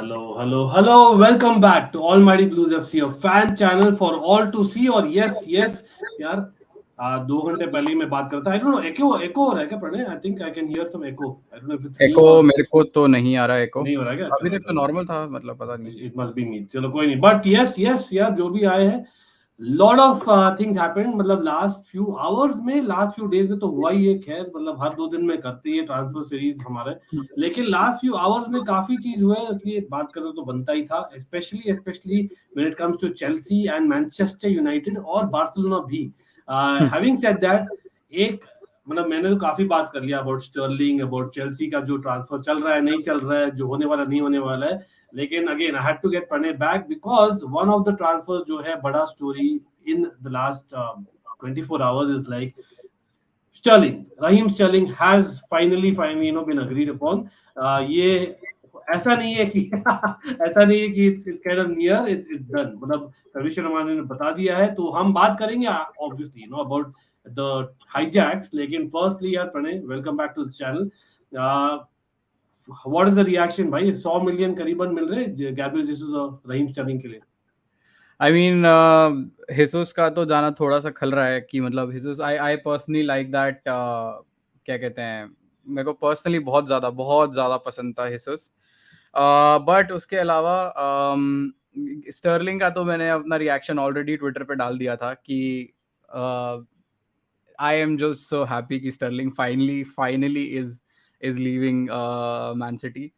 Hello. Welcome back to Almighty Blues FC, a fan channel for all to see. और yes, यार 2 घंटे पहले ही मैं बात करता. I don't know, echo हो रहा है क्या Pranay? I think I can hear some echo. I don't know if it's me echo or मेरे को तो नहीं आ रहा एको. नहीं हो रहा है क्या? अभी तक तो नॉर्मल था, मतलब पता नहीं. It must be me. चलो कोई नहीं. But yes यार जो भी आए हैं, lot of things happened. मतलब last few hours में, last few days में तो हुआ ही है. खैर मतलब हर 2 दिन में करते ही ट्रांसफर सीरीज हमारे, लेकिन last few hours में काफी चीज हुआ है, इसलिए बात करना तो बनता ही था. Especially when it comes to Chelsea and Manchester United और बार्सिलोना भी. Having said that, एक मतलब मैंने तो काफी बात कर लिया अबाउट स्टर्लिंग, अबाउट चेल्सी का जो ट्रांसफर चल रहा है, नहीं चल रहा है, जो होने वाला नहीं होने वाला है. लेकिन again I had to get Pranay back because one of the transfer जो है बड़ा story in the last 24 hours is like Raheem Sterling has finally been agreed upon. ये ऐसा नहीं है कि it's kind of near, it's done. मतलब रविश रमान ने बता दिया है, तो हम बात करेंगे obviously about the Hijacks. लेकिन firstly यार Pranay, welcome back to the channel. What is the reaction भाई? 100 मिलियन करीबन मिल रहे गैब्रियल जेसस और रहीम स्टर्लिंग के लिए. I mean, हिसूस का तो जाना थोड़ा सा खल रहा है कि मतलब हिसूस I personally like that, क्या कहते हैं, मेरे को पर्सनली बहुत ज़्यादा पसंद था हिसूस. बट उसके अलावा स्टर्लिंग का तो मैंने अपना रिएक्शन ऑलरेडी ट्विटर पे डाल दिया था कि I am just so happy कि Sterling finally is leaving Man City.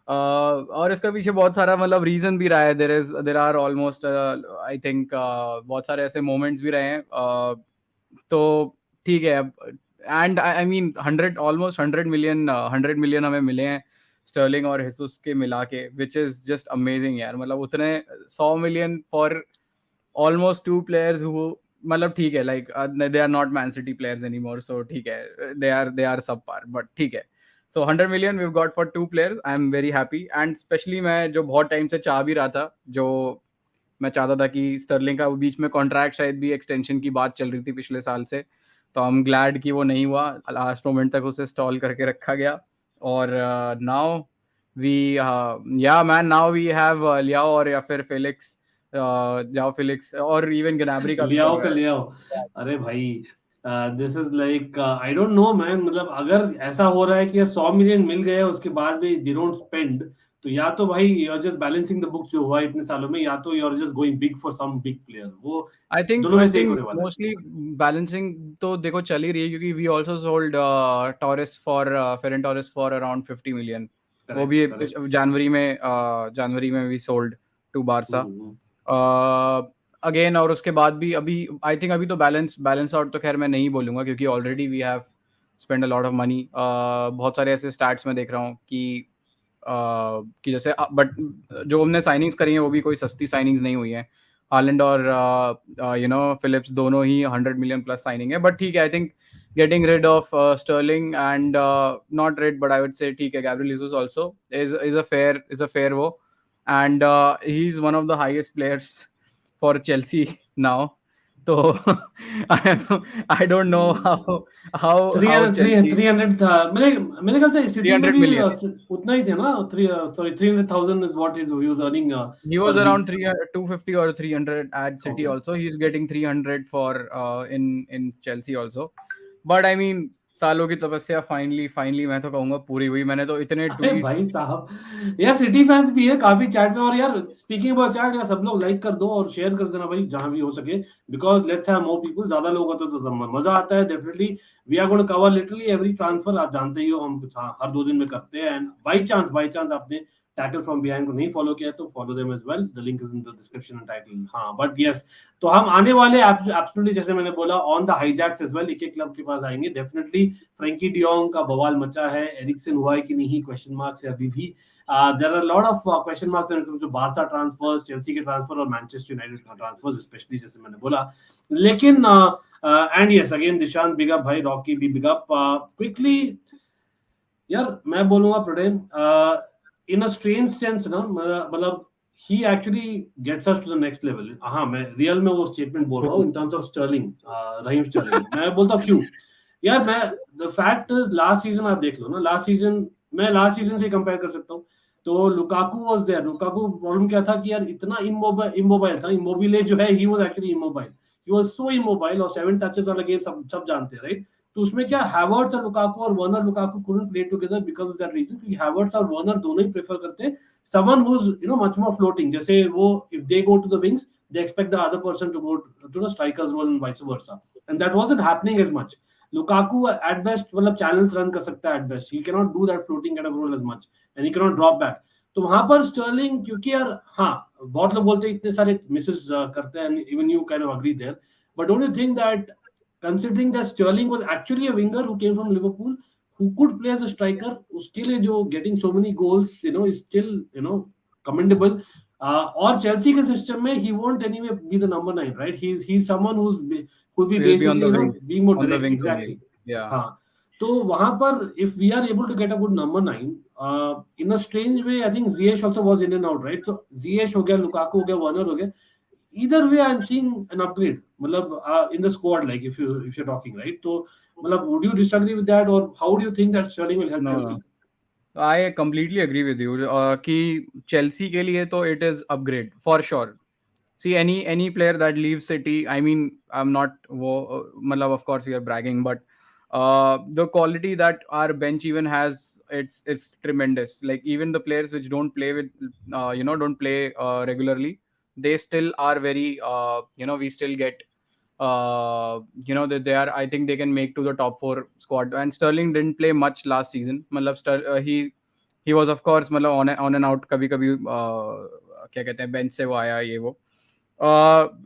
और इसका पीछे बहुत सारा मतलब रीजन भी रहा है. There are almost I think बहुत सारे ऐसे मोमेंट्स भी रहे हैं. तो ठीक है. एंड आई मीन 100 मिलियन हमें मिले हैं स्टर्लिंग और हिसूस के मिला के, विच इज जस्ट अमेजिंग यार. मतलब उतने 100 million for almost 2 players who, मतलब ठीक है, like they are not Man City players anymore, so ठीक है, दे आर सब पार, बट ठीक है. So 100 million we've got for 2 players. I'm very happy, and especially मैं जो बहुत टाइम से चाह भी रहा था, जो मैं चाहता था कि स्टर्लिंग का बीच में कॉन्ट्रैक्ट शायद भी एक्सटेंशन की बात चल रही थी पिछले साल से, तो आई एम ग्लैड कि वो नहीं हुआ. लास्ट मोमेंट तक उसे स्टॉल करके रखा गया. और नाउ वी हैव लियाओ और या फिर फेलिक्स, जाओ फेलिक्स और इवन गनाब्री का लियाओ. अरे भाई this is like I don't no man. मतलब अगर ऐसा हो रहा है कि 100 मिलियन मिल गए उसके बाद भी दे डोंट स्पेंड, तो या तो भाई you are just balancing the book जो हुआ इतने सालों में, या तो you are just going big for some big player. वो आई थिंक मोस्टली बैलेंसिंग तो देखो चल ही रही है, क्योंकि we also sold Torres for Fernando Torres for around 50 million. वो भी जनवरी में we sold to Barca again. और उसके बाद भी अभी आई थिंक अभी तो बैलेंस आउट तो खैर मैं नहीं बोलूँगा, क्योंकि already we have spend a lot of money. बहुत सारे ऐसे स्टैट्स में देख रहा हूँ कि जैसे बट जो हमने साइनिंग्स करी हैं वो भी कोई सस्ती साइनिंग्स नहीं हुई हैं. हालैंड और फिलिप्स दोनों ही 100 मिलियन प्लस साइनिंग है. बट ठीक है, I think getting rid of Sterling and not rid, but I would say ठीक है, Gabriel Jesus also is a fair वो, and he is one of the highest players for Chelsea now. So I don't know how 300 था. मैंने कहा था city में भी उतना ही थे ना. 300,000 is what he was earning. He was around 250 or 300 at City. Also he's getting 300 for in Chelsea also. But I mean सालों की तपस्या फाइनली मैं तो कहूंगा पूरी हुई. मैंने तो इतने ट्वीट्स, भाई साहब यार सिटी फैंस भी है काफी चैट में. और यार स्पीकिंग अबाउट चैट, यार सब लोग लाइक कर दो और शेयर कर देना भाई जहां भी हो सके, because let's have more people. ज्यादा लोग होते तो मजा आता है. Definitely we are going to cover literally every transfer. आप जानते ही हो हम हर 2 दिन में करते हैं. एंड बाय चांस आपने टैकल फ्रॉम बिहाइंड को नहीं फॉलो किया तो follow them as well. The link is in the description and title. हाँ बट यस, तो हम आने वाले एब्सोल्युटली जैसे मैंने बोला on the hijacks as well. एक क्लब के पास आएंगे डेफिनेटली. फ्रैंकी डियोंग का बवाल मचा है. एरिक्सन हुआ है कि नहीं, क्वेश्चन मार्क्स है अभी भी. There are lot of question marks in जो बारसा ट्रांसफर्स, चेल्सी के ट्रांसफर और मैनचेस्टर यूनाइटेड का ट्रांसफर्स स्पेशली, जैसे मैंने बोला. लेकिन and yes again Dishant big up भाई, रॉकी भी बिग अप. क्विकली यार मैं बोलूंगा Pranay, in a strange sense ना, मतलब he actually gets us to the next level. हाँ मैं रियल में वो स्टेटमेंट बोल रहा हूँ in terms of Sterling, Raheem Sterling. मैं बोलता हूँ क्यों यार. मैं the fact is last season आप देख लो ना, लास्ट सीजन से कंपेयर कर सकता हूँ. तो Lukaku was there. Lukaku problem क्या था कि यार इतना इमोबाइल था. इमोबिले जो है he was actually immobile. He was so immobile. और 7 टचेस वाला गेम सब सब जानते हैं, राइट? तो उसमें क्या हैवर्ट्स और लुकाकू और Werner Lukaku couldn't play together because of that reason, क्योंकि हैवर्ट्स और वर्नर दोनों ही प्रेफर करते हैं someone who is much more floating. जैसे वो if they go to the wings they expect the other person to go to the striker's role and vice versa, and that wasn't happening as much. Lukaku at best मतलब channels run कर सकता है at best. He cannot do that floating kind of role as much, and he cannot drop back. तो वहां पर Stirling, क्योंकि यार हाँ बहुत लोग बोलते हैं इतने सारे मिसेस करते हैं, and even you kind of agree there, but don't you think that considering that Sterling was actually a winger who came from Liverpool who could play as a striker, उसके लिए जो getting so many goals is still commendable. और Chelsea के system में he won't anyway be the number 9, right? He's someone could be Will be on basically the wings, being more on the direct. wings Exactly. only. Yeah. हाँ. तो वहां पर if we are able to get a good number 9, in a strange way I think Ziyech also was in and out, right? So Ziyech हो गया, Lukaku हो गया, Werner हो गया. Either way I'm seeing an upgrade मतलब in the squad, like if you're talking, right? तो मतलब would you disagree with that, or how do you think that Sterling will help No, Chelsea? no. I completely agree with you. कि Chelsea के लिए तो it is upgrade for sure. See, any player that leaves City, I mean, I'm not मतलब of course we are bragging, but the quality that our bench even has, it's tremendous. Like even the players which don't play with don't play regularly, they still are very we still get they are, I think they can make to the top 4 squad. And Sterling didn't play much last season. मतलब he was of course मतलब on and out, कभी कभी क्या कहते हैं bench से वो आया ये वो.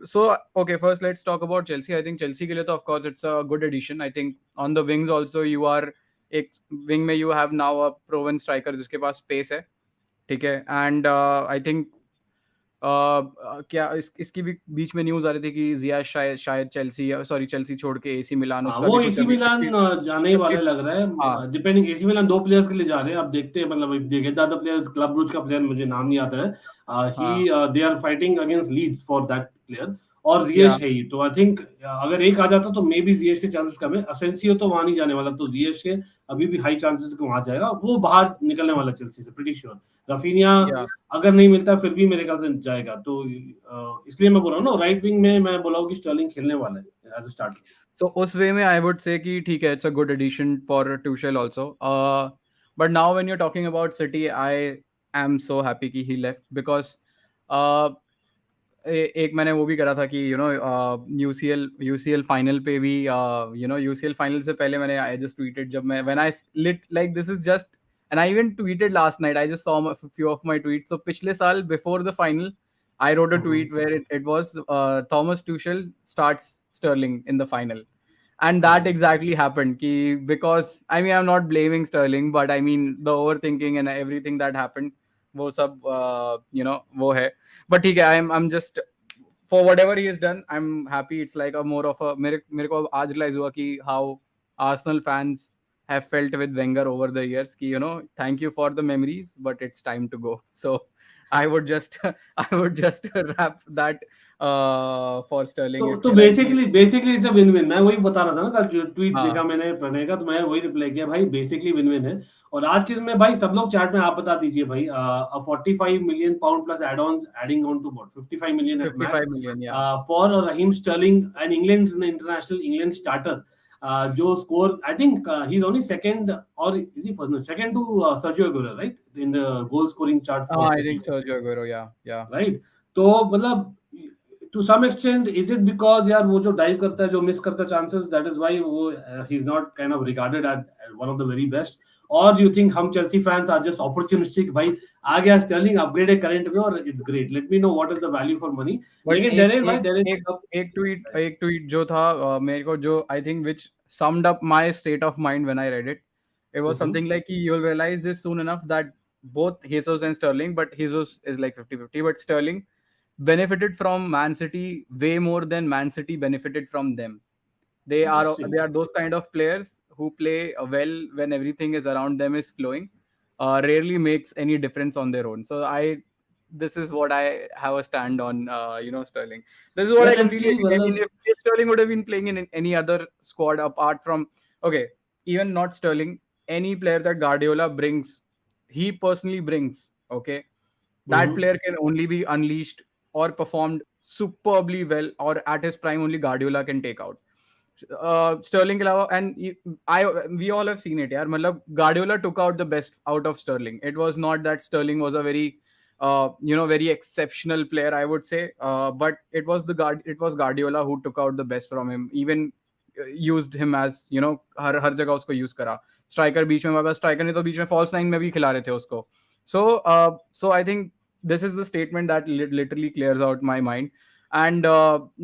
So okay, first let's talk about Chelsea. I think Chelsea के लिए तो of course it's a good addition. I think on the wings also you are एक wing में you have now a proven striker जिसके पास pace है, ठीक है. And I think क्या इसकी भी बीच में न्यूज आ रही थी कि जिया शायद चेल्सी छोड़ के एसी मिलान, हाँ, उसका वो भी कुछ एसी अभी मिलान 50 जाने ही वाले 50 लग रहा हाँ है. डिपेंडिंग, एसी मिलान 2 प्लेयर्स के लिए जा रहे हैं. अब देखते हैं, मतलब देखे द प्लेयर क्लब ब्रूज का प्लेयर मुझे नाम नहीं आता है. हाँ they are fighting against Leeds for that player. और या जिएश है ही, तो आई थिंक अगर एक आ जाता तो मे बी जिएश के चांसेस कम है. असेंसियो तो वहां नहीं जाने वाला, तो जिएश के अभी भी हाई चांसेस कि वहां जाएगा. वो बाहर निकलने वाला चेल्सी से, प्रीटी श्योर. रफीनिया या अगर नहीं मिलता फिर भी मेरे ख्याल से जाएगा. तो इसलिए मैं बोल रहा हूँ ना, राइट विंग में मैं बोला हूँ कि स्टर्लिंग खेलने वाला है एज अ स्टार्टर. सो उस वे में आई वुड से कि ठीक है, it's a good addition for Tuchel also. But now when you are talking about City, I am so happy कि ही लेफ्ट बिकॉज एक मैंने वो भी करा था कि यूसीएल फाइनल पे भी यूसीएल फाइनल से पहले मैंने आई जस्ट ट्वीटेड, जब मैं when I lit like this is just, and I even tweeted last night, I just saw few of my tweets. So पिछले साल before the final I wrote a tweet where it was Thomas Tuchel starts Sterling in the final, and that exactly happened. Because I mean, I'm not blaming Sterling, but I mean the overthinking and everything that happened, वो सब वो है. But ठीक है, I'm just for whatever he has done, I'm happy. It's like a more of a मेरे को आज realize हुआ कि how Arsenal fans have felt with Wenger over the years. कि thank you for the memories, but it's time to go. So I would just wrap that for Sterling. तो basically it's a win win. मैं वही बता रहा था ना, कल tweet देखा हाँ मैंने प्रणय का, तो मैं वही रिप्लाई किया भाई, बेसिकली विन विन है. और आज के दिन में भाई सब लोग चैट में आप बता दीजिए भाई, 45 million pound plus add ons adding on to what 55 million at 55 max million, yeah. For Raheem Sterling and England international England starter. जो score I think he is only second, और is he first, second to Sergio Aguero, right, in the goal scoring chart for I City, think Sergio Aguero, yeah. Right. तो मतलब to some extent is it because यार वो जो dive करता है, जो miss करता है चांसेस, दैट इज व्हाई वो he is not kind of regarded as one of the very best. और डू यू थिंक हम Chelsea fans are just opportunistic, भाई आ गया स्टर्लिंग, अपग्रेड है करंट में और it's great, let me know what is the value for money. But लेकिन एक डेरेन भाई, एक डेरेन एक एक ट्वीट जो था मेरे को, जो I think which summed up my state of mind when I read it. It was something like you'll realize this soon enough that both Jesus and Sterling, but Jesus is like 50-50, but Sterling benefited from Man City way more than Man City benefited from them. They interesting. are those kind of players who play well when everything is around them is flowing. Rarely makes any difference on their own. So this is what I have a stand on. Sterling. This is what Yeah, I let's completely see, agree. I mean, मतलब if Sterling would have been playing in any other squad apart from, okay, even not Sterling, any player that Guardiola brings, he personally brings. Okay, that Mhm. player can only be unleashed or performed superbly well, or at his prime only Guardiola can take out. Sterling के अलावा, and we all have seen it यार, मतलब Guardiola took out the best out of Sterling. It was not that Sterling was a very very exceptional player, I would say, but it was Guardiola who took out the best from him. Even used him as हर जगह उसको use करा. Striker बीच में, मगर striker ने तो बीच में false nine में भी खिला रहे थे उसको. So I think this is the statement that literally clears out my mind. And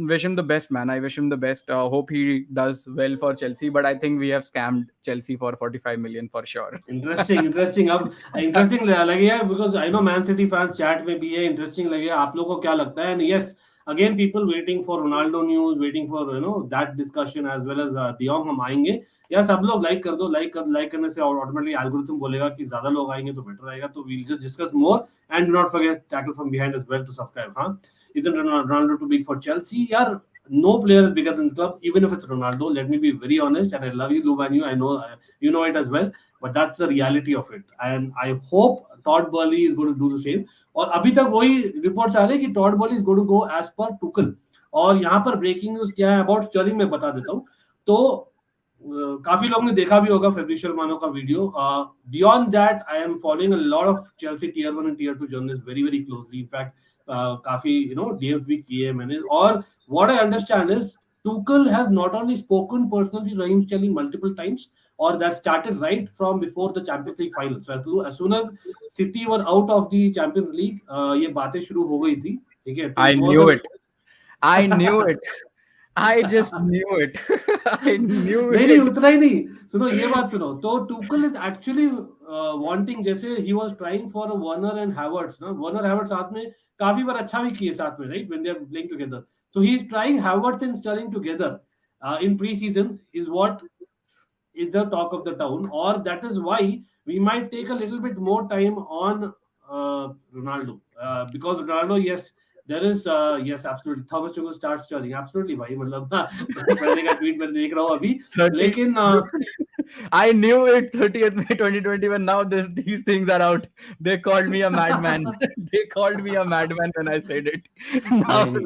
wish him the best, man. I wish him the best. Hope he does well for Chelsea, but I think we have scammed Chelsea for 45 million for sure. Interesting. अब interesting लगे यार, because I know man City fans chat में भी है. Interesting लगे आप लोगों को क्या लगता है. And yes, again people waiting for Ronaldo news, waiting for that discussion as well as de Jong. हम आएंगे यार, सब लोग लाइक कर दो. लाइक करने से ऑटोमेटिकली एल्गोरिथम बोलेगा कि ज्यादा लोग आएंगे तो बेटर रहेगा. तो we'll just discuss more. And do not forget tackle from behind as well to subscribe. हाँ, isn't Ronaldo too big for Chelsea? Yeah, no player is bigger than the club, even if it's Ronaldo. Let me be very honest, and I love you, Lou Manu. I know you know it as well, but that's the reality of it. And I hope Todd Boehly is going to do the same. और अभी तक वही reports आ रहे हैं कि Todd Boehly is going to go as per Tuchel. और यहाँ पर ब्रेकिंग न्यूज क्या है अबाउट स्टर्लिंग में बता देता हूँ. तो काफी लोगों ने देखा भी होगा फेब्रिशियल मानो का वीडियो. Beyond that I am following a lot of Chelsea tier 1 and tier 2 journalist very very closely. In fact काफी डीएम्स भी किए मैंने. और what I understand is Tuchel has not only spoken personally to Raheem Sterling multiple times, or that started right from before the Champions League final. So as soon as City were out of the Champions League, ये बातें शुरू हो गई थी. ठीक है, तो I it was knew a it. I knew it. I just knew it. I knew नहीं it. उतना ही नहीं. सुनो ये बात सुनो. तो टूकल इज एक्चुअली वांटिंग, जैसे he was trying for Werner and Havertz ना. वर्नर हैवर्ट्स साथ में काफी बार अच्छा भी किए साथ में, right, when they are playing together. So he is trying Havertz and Sterling together in pre season is what is the talk of the town, or that is why we might take a little bit more time on Ronaldo, because Ronaldo, yes, there is yes, absolutely, Thomas Tuchel starts Sterling, absolutely भाई, मतलब पहले का tweet मैं देख रहा हूँ अभी. 30. लेकिन I knew it. 30th May 2020. When now these things are out, they called me a madman. They called me a madman when I said it.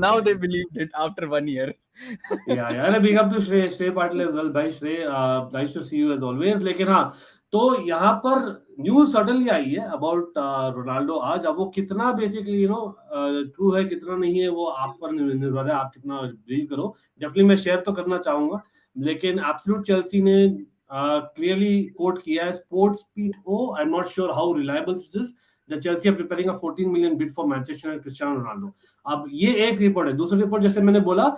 Now they believed it after 1 year. अरे big up to Shrey Patil as well भाई. Shrey, nice to see you as always. लेकिन हाँ, तो यहाँ पर news suddenly I है about Ronaldo आज. अब वो कितना बेसिकली ट्रू है कितना नहीं है वो आप पर निर्भर है, आप कितना बिलीव करो. डेफिनेटली मैं शेयर तो करना चाहूंगा. लेकिन एब्सोल्यूट चेल्सी ने क्लियरली कोट किया है. स्पोर्ट्स पीट ओ, I am not sure how reliable this is. The Chelsea are preparing a 14 million bid for Manchester and Cristiano Ronaldo. अब ये एक रिपोर्ट है. दूसरी रिपोर्ट जैसे मैंने बोला,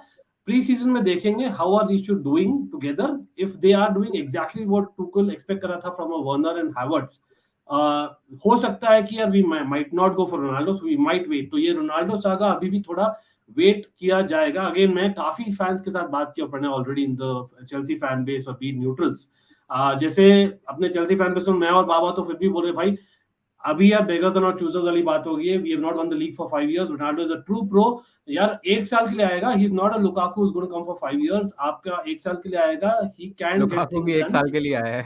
प्री सीजन में देखेंगे how are these two doing together. If they are doing exactly what Tuchel expect कर रहा था from a Werner and Havertz, हो सकता है कि यार we might not go for Ronaldo, so we might wait. तो ये रोनाल्डो सागा अभी भी थोड़ा वेट किया जाएगा. अगेन मैं काफी फैंस के साथ बात किया पड़ने already in the Chelsea fan base और बी न्यूट्रल्स. जैसे अपने चेल्सी फैन बेस में मैं और बाबा तो फिर भी बोल रहे भाई अभी यार बेगर्स और चूजर्स वाली बात हो गई है. We have not won the league for 5 years. Ronaldo is a true pro. यार 1 साल के लिए आएगा. He is not a Lukaku is going to come for 5 years. आपका 1 साल के लिए आएगा. ही कैन गेट लुकाकू भी थिंग्स 1 डन. साल के लिए आया है.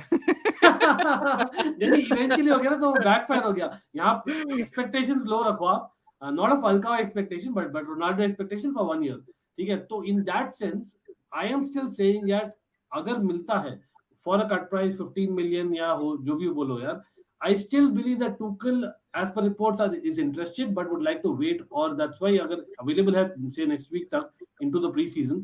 यानी इवेंचुअली हो गया ना, तो बैक फैन हो गया. यहाँ एक्सपेक्टेशंस लो रखो आप. Not a Falcao expectation but Ronaldo expectation for 1 year. ठीक है, तो in that sense I am still saying that अगर मिलता है for a cut price 15 million या हो जो भी बोलो यार, I still believe that Tuchel, as per reports, is interested but would like to wait, or that's why अगर available है say next week तक into the preseason,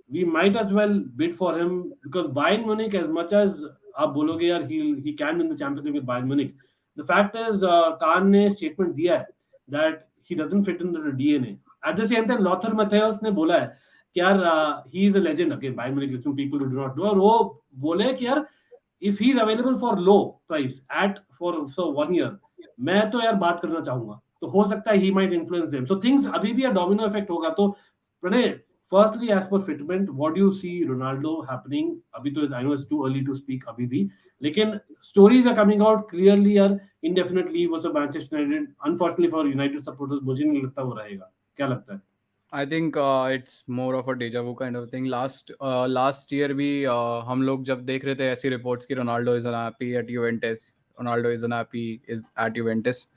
we might as well bid for him, because Bayern Munich, as much as आप बोलोगे यार he can win the Champions League with Bayern Munich, the fact is Kahn ने statement दिया है that he doesn't fit into the DNA. At the same time Lothar Matthäus ने बोला है कि यार he is a legend again Bayern Munich, some people who do not know, और वो बोले कि यार if he is available for low price at for so 1 year, मैं तो यार बात करना चाहूंगा. तो हो सकता है he might influence them. So things अभी भी डोमिनो इफेक्ट होगा. तो Pranay, firstly as per fitment, what do you see Ronaldo happening? अभी तो I know it's too early to speak अभी भी, लेकिन stories are coming out clearly यार indefinitely वो सब Manchester United. Unfortunately for United supporters मुझे नहीं लगता वो रहेगा. क्या लगता है? I think it's more of a deja vu kind of thing. Last year भी हम लोग जब देख रहे थे ऐसी reports कि Ronaldo is unhappy at Juventus, Ronaldo is unhappy is at Juventus.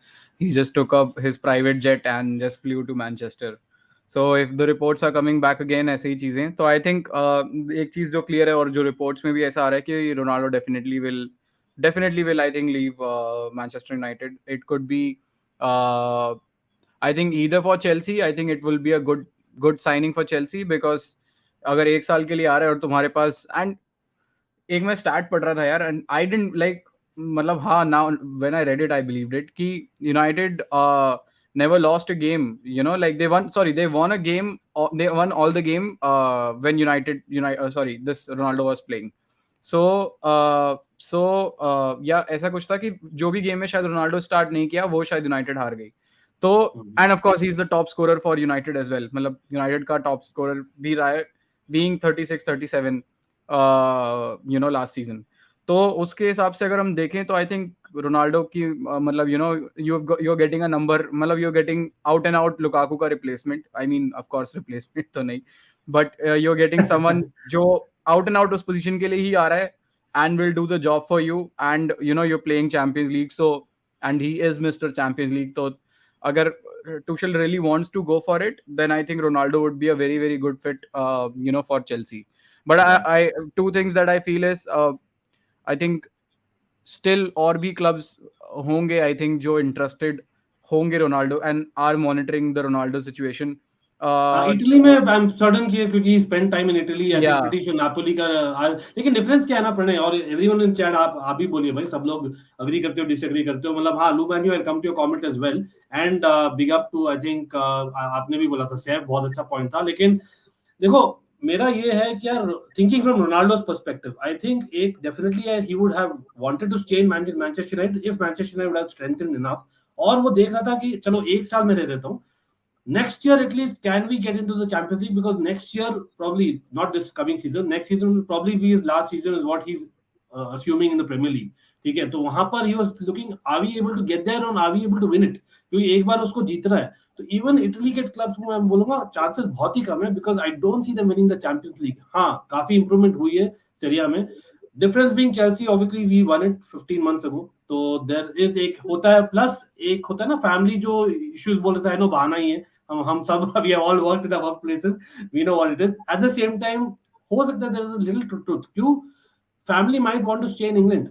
He just took up his private jet and just flew to Manchester. So if the reports are coming back again ऐसे ही चीजें, तो I think एक चीज जो clear है और जो reports में भी ऐसा आ रहा है कि Ronaldo definitely will I think leave Manchester United. It could be uh, I think either for Chelsea. I think it will be a good signing for Chelsea because अगर एक साल के लिए आ रहा है और तुम्हारे पास एंड एक मैं स्टार्ट पढ़ रहा था यार एंड आई डिडंट लाइक मतलब हाँ now when I read it I believed it कि United never lost a game, you know, like they won a game, they won all the game when this Ronaldo was playing. So yeah, ऐसा कुछ था कि जो भी game में शायद Ronaldo start नहीं किया वो शायद यूनाइटेड हार गई. तो and of course he is the top scorer for United as well, मतलब यूनाइटेड का टॉप स्कोरर भी रहा है बीइंग 36-37 लास्ट सीजन. तो उसके हिसाब से अगर हम देखें तो आई थिंक रोनाल्डो की मतलब you are getting a number, मतलब you are getting out and out Lukaku का replacement. I mean of course replacement तो नहीं, but you are getting someone जो आउट एंड आउट उस पोजीशन के लिए ही आ रहा है and will do the job for you, and you're playing Champions League, so and he is Mr. Champions League. So agar Tuchel really wants to go for it, then I think Ronaldo would be a very very good fit for Chelsea. But I two things that I feel is I think still और भी clubs होंगे I think जो interested होंगे Ronaldo and are monitoring the Ronaldo situation. Italy में I am certain कि क्योंकि spend time in Italy, I think Yeah. Pretty sure Napoli का लेकिन डिफरेंस क्या है ना प्रणय और एवरीवन इन चैट, आप भी बोलिए भाई, सब लोग अग्री करते हो डिसएग्री करते हो, मतलब हाँ Lou Manu, I come to your comment as well and big up to I think आपने भी बोला था सैफ, बहुत अच्छा पॉइंट था. लेकिन देखो मेरा ये है कि यार thinking from Ronaldo's perspective, I think एक definitely he would have wanted to stay in Manchester United if Manchester United would have strengthened enough. और वो देख रहा था कि चलो एक साल में रह देता हूँ, next year at least can we get into the Champions League, because next year probably not this coming season, next season will probably be his last season is what he's assuming in the Premier League. ठीक है, तो वहां पर he was looking are we able to get there and are we able to win it, क्योंकि एक बार उसको जीतना है. तो इवन इटली के क्लब्स में मैं बोलूंगा चांसेस बहुत ही कम है, because I don't see them winning the Champions League. हाँ काफी इंप्रूवमेंट हुई है सीरिया में, difference being Chelsea obviously we won it 15 months ago. तो देयर इज एक होता है, प्लस एक होता है ना फैमिली जो इश्यूज बोल रहा है, नो बहाना ही है, हम सब we have all worked in our work places, we know what it is. At the same time हो सकता है there is a little truth, क्यों family might want to stay in England,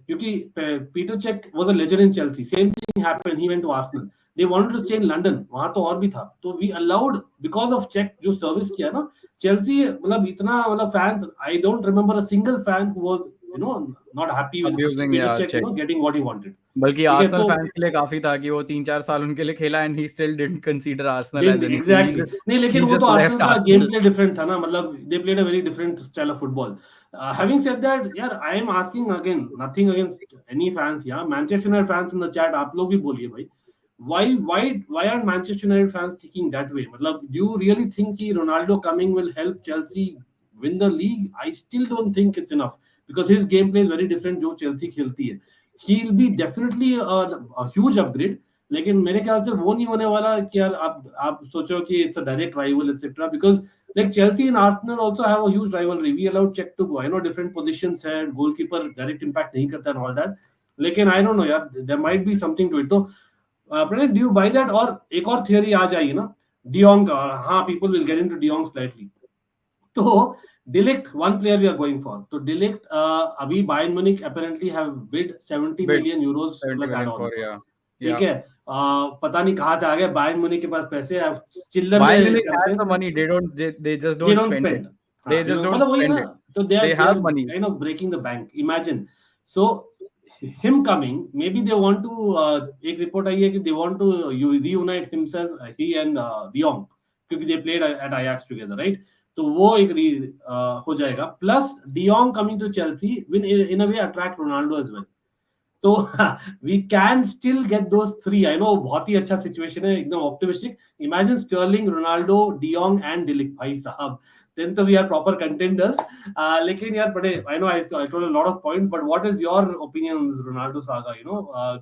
क्योंकि Peter Cech was a legend in Chelsea, same thing happened, he went to Arsenal, they wanted to stay in London, वहां तो और भी था, तो we allowed because of Cech जो service किया ना चेल्सी, मतलब इतना मतलब fans, I don't remember a single fan who was not happy with Peter Cech getting what he wanted. बल्कि आर्सेनल फैंस के लिए काफी था कि वो 3-4 साल उनके लिए खेला and he still didn't consider Arsenal as anything. Exactly नहीं, लेकिन वो तो आर्सेनल का गेम प्ले डिफरेंट था ना, मतलब they played a very different style of football. Having said that, यार I am asking again, nothing against any fans या Manchester United fans in the chat, आप लोग भी बोलिए भाई, why are Manchester United fans thinking that way? मतलब do you really think कि Ronaldo coming will help Chelsea win the league? I still don't think it's enough because his gameplay is very different जो Chelsea खेलती है. He'll be definitely a huge upgrade, लेकिन मेरे ख्याल से वो नहीं होने वाला कि यार आप सोचो कि it's a direct rival etc. because like Chelsea and Arsenal also have a huge rivalry. We allowed Czech to go. I know different positions है, goalkeeper direct impact नहीं करता and all that. लेकिन I don't know यार, there might be something to it. तो Pranay do you buy that? और एक और theory आ जाएगी ना डियोंग का, हाँ people will get into de Jong slightly. तो de Ligt one player we are going for, तो डिलिक्ट अभी Bayern Munich apparently have bid 70 million euros plus add ons. ठीक है, पता नहीं कहां से आ गए बायर्न म्यूनिख के पास पैसे, चिल्लर Bayern Munich has the money, they just don't spend it. They just don't spend it. So they have money, kind of breaking the bank. Imagine. So him coming, maybe they want to एक report आई है कि they want to reunite himself, he and De Jong, क्योंकि they played at Ajax together, right? तो वो एक हो जाएगा, plus De Jong coming to Chelsea will in a way attract Ronaldo as well. तो we can still get those three. I know बहुत ही अच्छा situation है, एकदम optimistic. Imagine Sterling, Ronaldo, de Jong and de Ligt, भाई साहब, then तो we are proper contenders. लेकिन यार बड़े, I know I told a lot of points, but what is your opinion on this Ronaldo saga?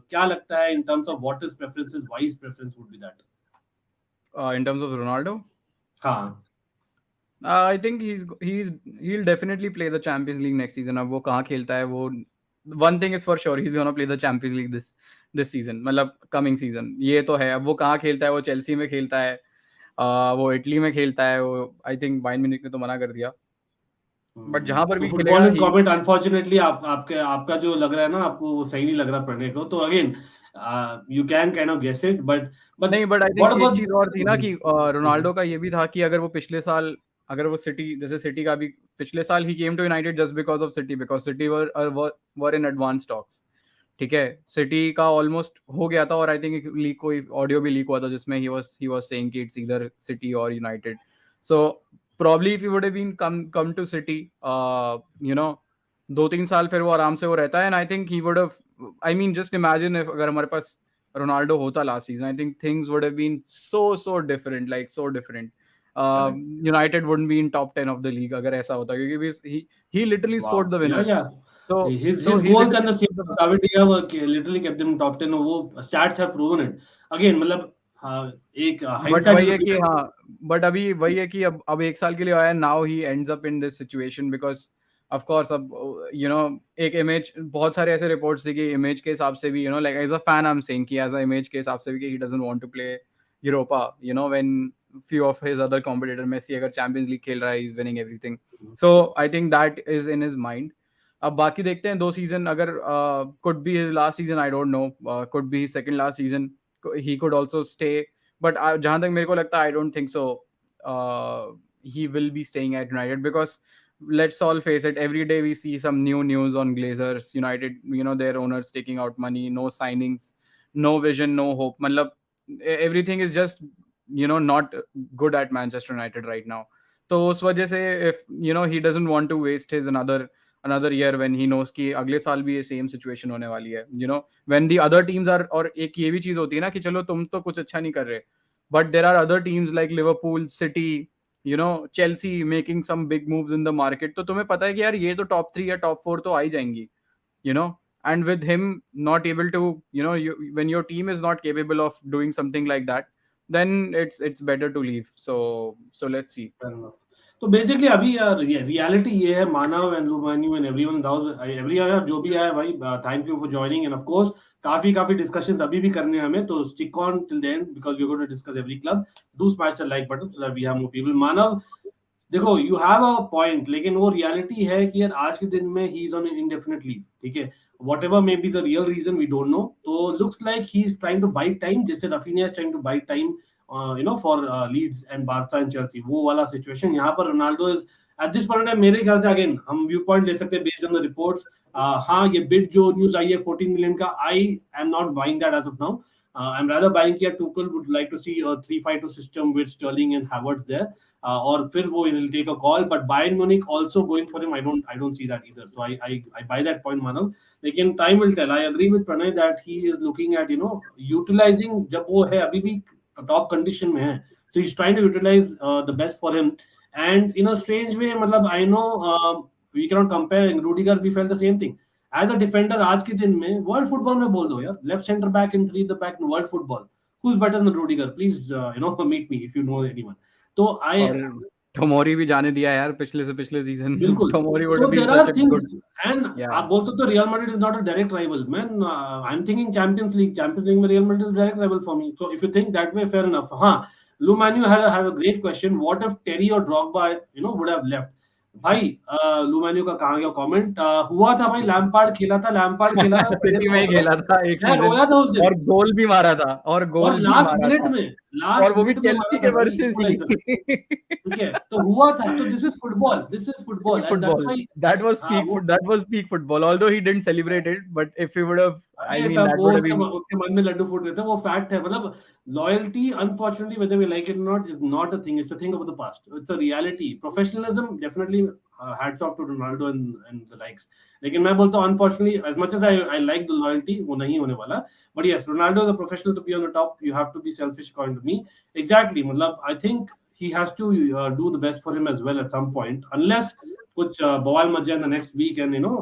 क्या लगता है in terms of what his preferences, why his preference would be that? In terms of Ronaldo, हाँ, I think he'll definitely play the Champions League next season. अब वो कहाँ खेलता है वो one thing is for sure, he's gonna play the Champions League this season, मतलब coming season. ये तो है. अब वो कहाँ खेलता है? वो चेल्सी में खेलता है, वो इटली में खेलता है, वो आई थिंक बायर्न म्यूनिख ने तो मना कर दिया, बट जहां पर तो भी फुटबॉल खेलेगा इन कमेंट अनफॉर्चुनेटली आपका जो लग रहा है ना, आपको वो सही नहीं लग रहा प्रणय को, तो again you can kind of guess it, but नहीं, बट आई व्हाट थिंक एक चीज और थी ना कि अबाउट रोनाल्डो का ये भी था कि अगर वो पिछले साल, अगर वो सिटी, जैसे सिटी का भी पिछले साल he came to United just because of City, because City were in advance talks. ठीक है, सिटी का ऑलमोस्ट हो गया था, और आई थिंक लीक, कोई ऑडियो भी लीक हुआ था जिसमें ही वाज सेइंग कि इट्स ईदर सिटी और United. So probably if he would have been come to City, you know, 2-3 साल फिर वो आराम से वो रहता है, and I think he would have, I mean just imagine if अगर हमारे पास Ronaldo hota last season, I think things would have been so different, like so different. United wouldn't be in top 10 of the league अगर ऐसा होता, क्योंकि he literally scored the winners. Yeah. So his he goals and the literally save scored the- of David De Gea literally kept them top 10. वो stats have proven it. Again, मतलब एक but hindsight वही is है a कि bit- हाँ, but अभी वही है कि अब 1 साल के लिए आया, now he ends up in this situation because of course अब यू नो एक इमेज, बहुत सारे ऐसे रिपोर्ट्स थे कि इमेज के हिसाब से भी, you know, like as a fan I am saying कि एज अ इमेज के हिसाब से भी कि he doesn't want to play Europa, you know, when few of his other competitor, Messi अगर चैंपियंस लीग खेल रहा है, he's winning everything. So I think that is in his mind. अब बाकी देखते हैं 2 सीजन, अगर could be his last season, I don't know, could be his second last season, he could also stay, but जहां तक मेरे को लगता है, I don't think so. He will be staying at United because let's all face it, every day we see some new news on Glazers, United, you know, their owners taking out money, no signings, no vision, no hope. मतलब everything is just, you know, not good at Manchester United right now. तो उस वजह से if, you know, he doesn't want to waste his another year when he knows कि अगले साल भी ये सेम सिचुएशन होने वाली है, you know, when the other teams are, और एक ये भी चीज होती है ना कि चलो तुम तो कुछ अच्छा नहीं कर रहे, but there are other teams like Liverpool, City, you know, Chelsea making some big moves in the market, तो तुम्हें पता है कि यार ये तो top 3 या top 4 तो आ ही जाएंगी, you know, and with him not able to, you know, when your team is not capable of doing something like that, then it's better to leave. So let's see. Fair enough. तो basically अभी reality ये है, Manav and लुमान्यू and everyone every यार जो भी है भाई, thank you for joining, and of course काफी डिस्कशंस अभी भी करने हैं हमें, तो stick on till the end because we are going to discuss every club. Do smash the like button so that we have more people. Manav, देखो you have a point, लेकिन वो रियलिटी है कि यार आज के दिन में he is on indefinite leave, ठीक है, whatever may be the real reason we don't know. So looks like he's trying to buy time, जैसे Rafinha is trying to buy time, you know, for Leeds and Barca and Chelsea, वो वाला situation यहाँ पर. Ronaldo is at this point in time, मेरे ख्याल से again हम view point ले सकते हैं based on the reports. हाँ, ये बिड जो न्यूज आई है 14 million का, I am not buying that as of now. I'm rather buying कि Tuchel would like to see a 3-5-2 system with Sterling and Havertz there. और फिर वो will take a call, but Bayern Munich also going for him, I don't see that either. So I buy that point, Manav. लेकिन time will tell. I agree with Pranay that he is looking at, you know, utilizing, जब वो है अभी भी top condition में है, so he's trying to utilize the best for him. And in a strange way, मतलब I know we cannot compare. In Rudiger we felt the same thing. As a defender आज के दिन में world football में बोल दो यार, left center back and 3 the back in world football, who's better than Rudiger? Please you know, meet me if you know anyone. तो और टोमोरी भी जाने दिया यार पिछले से पिछले सीजन. बिल्कुल. टोमोरी would So have been there are such a things, good, and yeah. आप बोल सकते हो Real Madrid is not a direct rival. Man, I'm thinking Champions League में Real Madrid is direct rival for me. So if you think that way, fair enough. हाँ, Lou Manu has a great question. What if Terry or Drogba, you know, would have left? भाई लू menu का कहाँ गया comment? हुआ था भाई, Lampard खेला था सिटी में ही खेला था एक मैं रोया था उस सीजन दिन, और गोल भी मारा था, और गोल भी लास्ट मारा मिनट था, में और वो भी मारा चेल्सी था के भाई वर्सेस equalizer. ही. ठीक है, तो हुआ था. तो this is football and that's Football. why That was हाँ, peak football. Although he didn't celebrate it, but if he would have, I अरे mean, सब that वो would have been. उसके मन में लड्डू फूट रहे थे, वो फैक्ट है. मतलब loyalty unfortunately whether we like it or not is not a thing, it's a thing of the past, it's a reality. Professionalism definitely hats off to Ronaldo and the likes. लेकिन मैं बोलता हूँ unfortunately, as much as I like the loyalty, वो नहीं होने वाला. But yes, Ronaldo is a professional to be on the top, you have to be selfish according to me. Exactly, मतलब I think he has to do the best for him as well at some point, unless कुछ बवाल much जाए in the next week and, you know,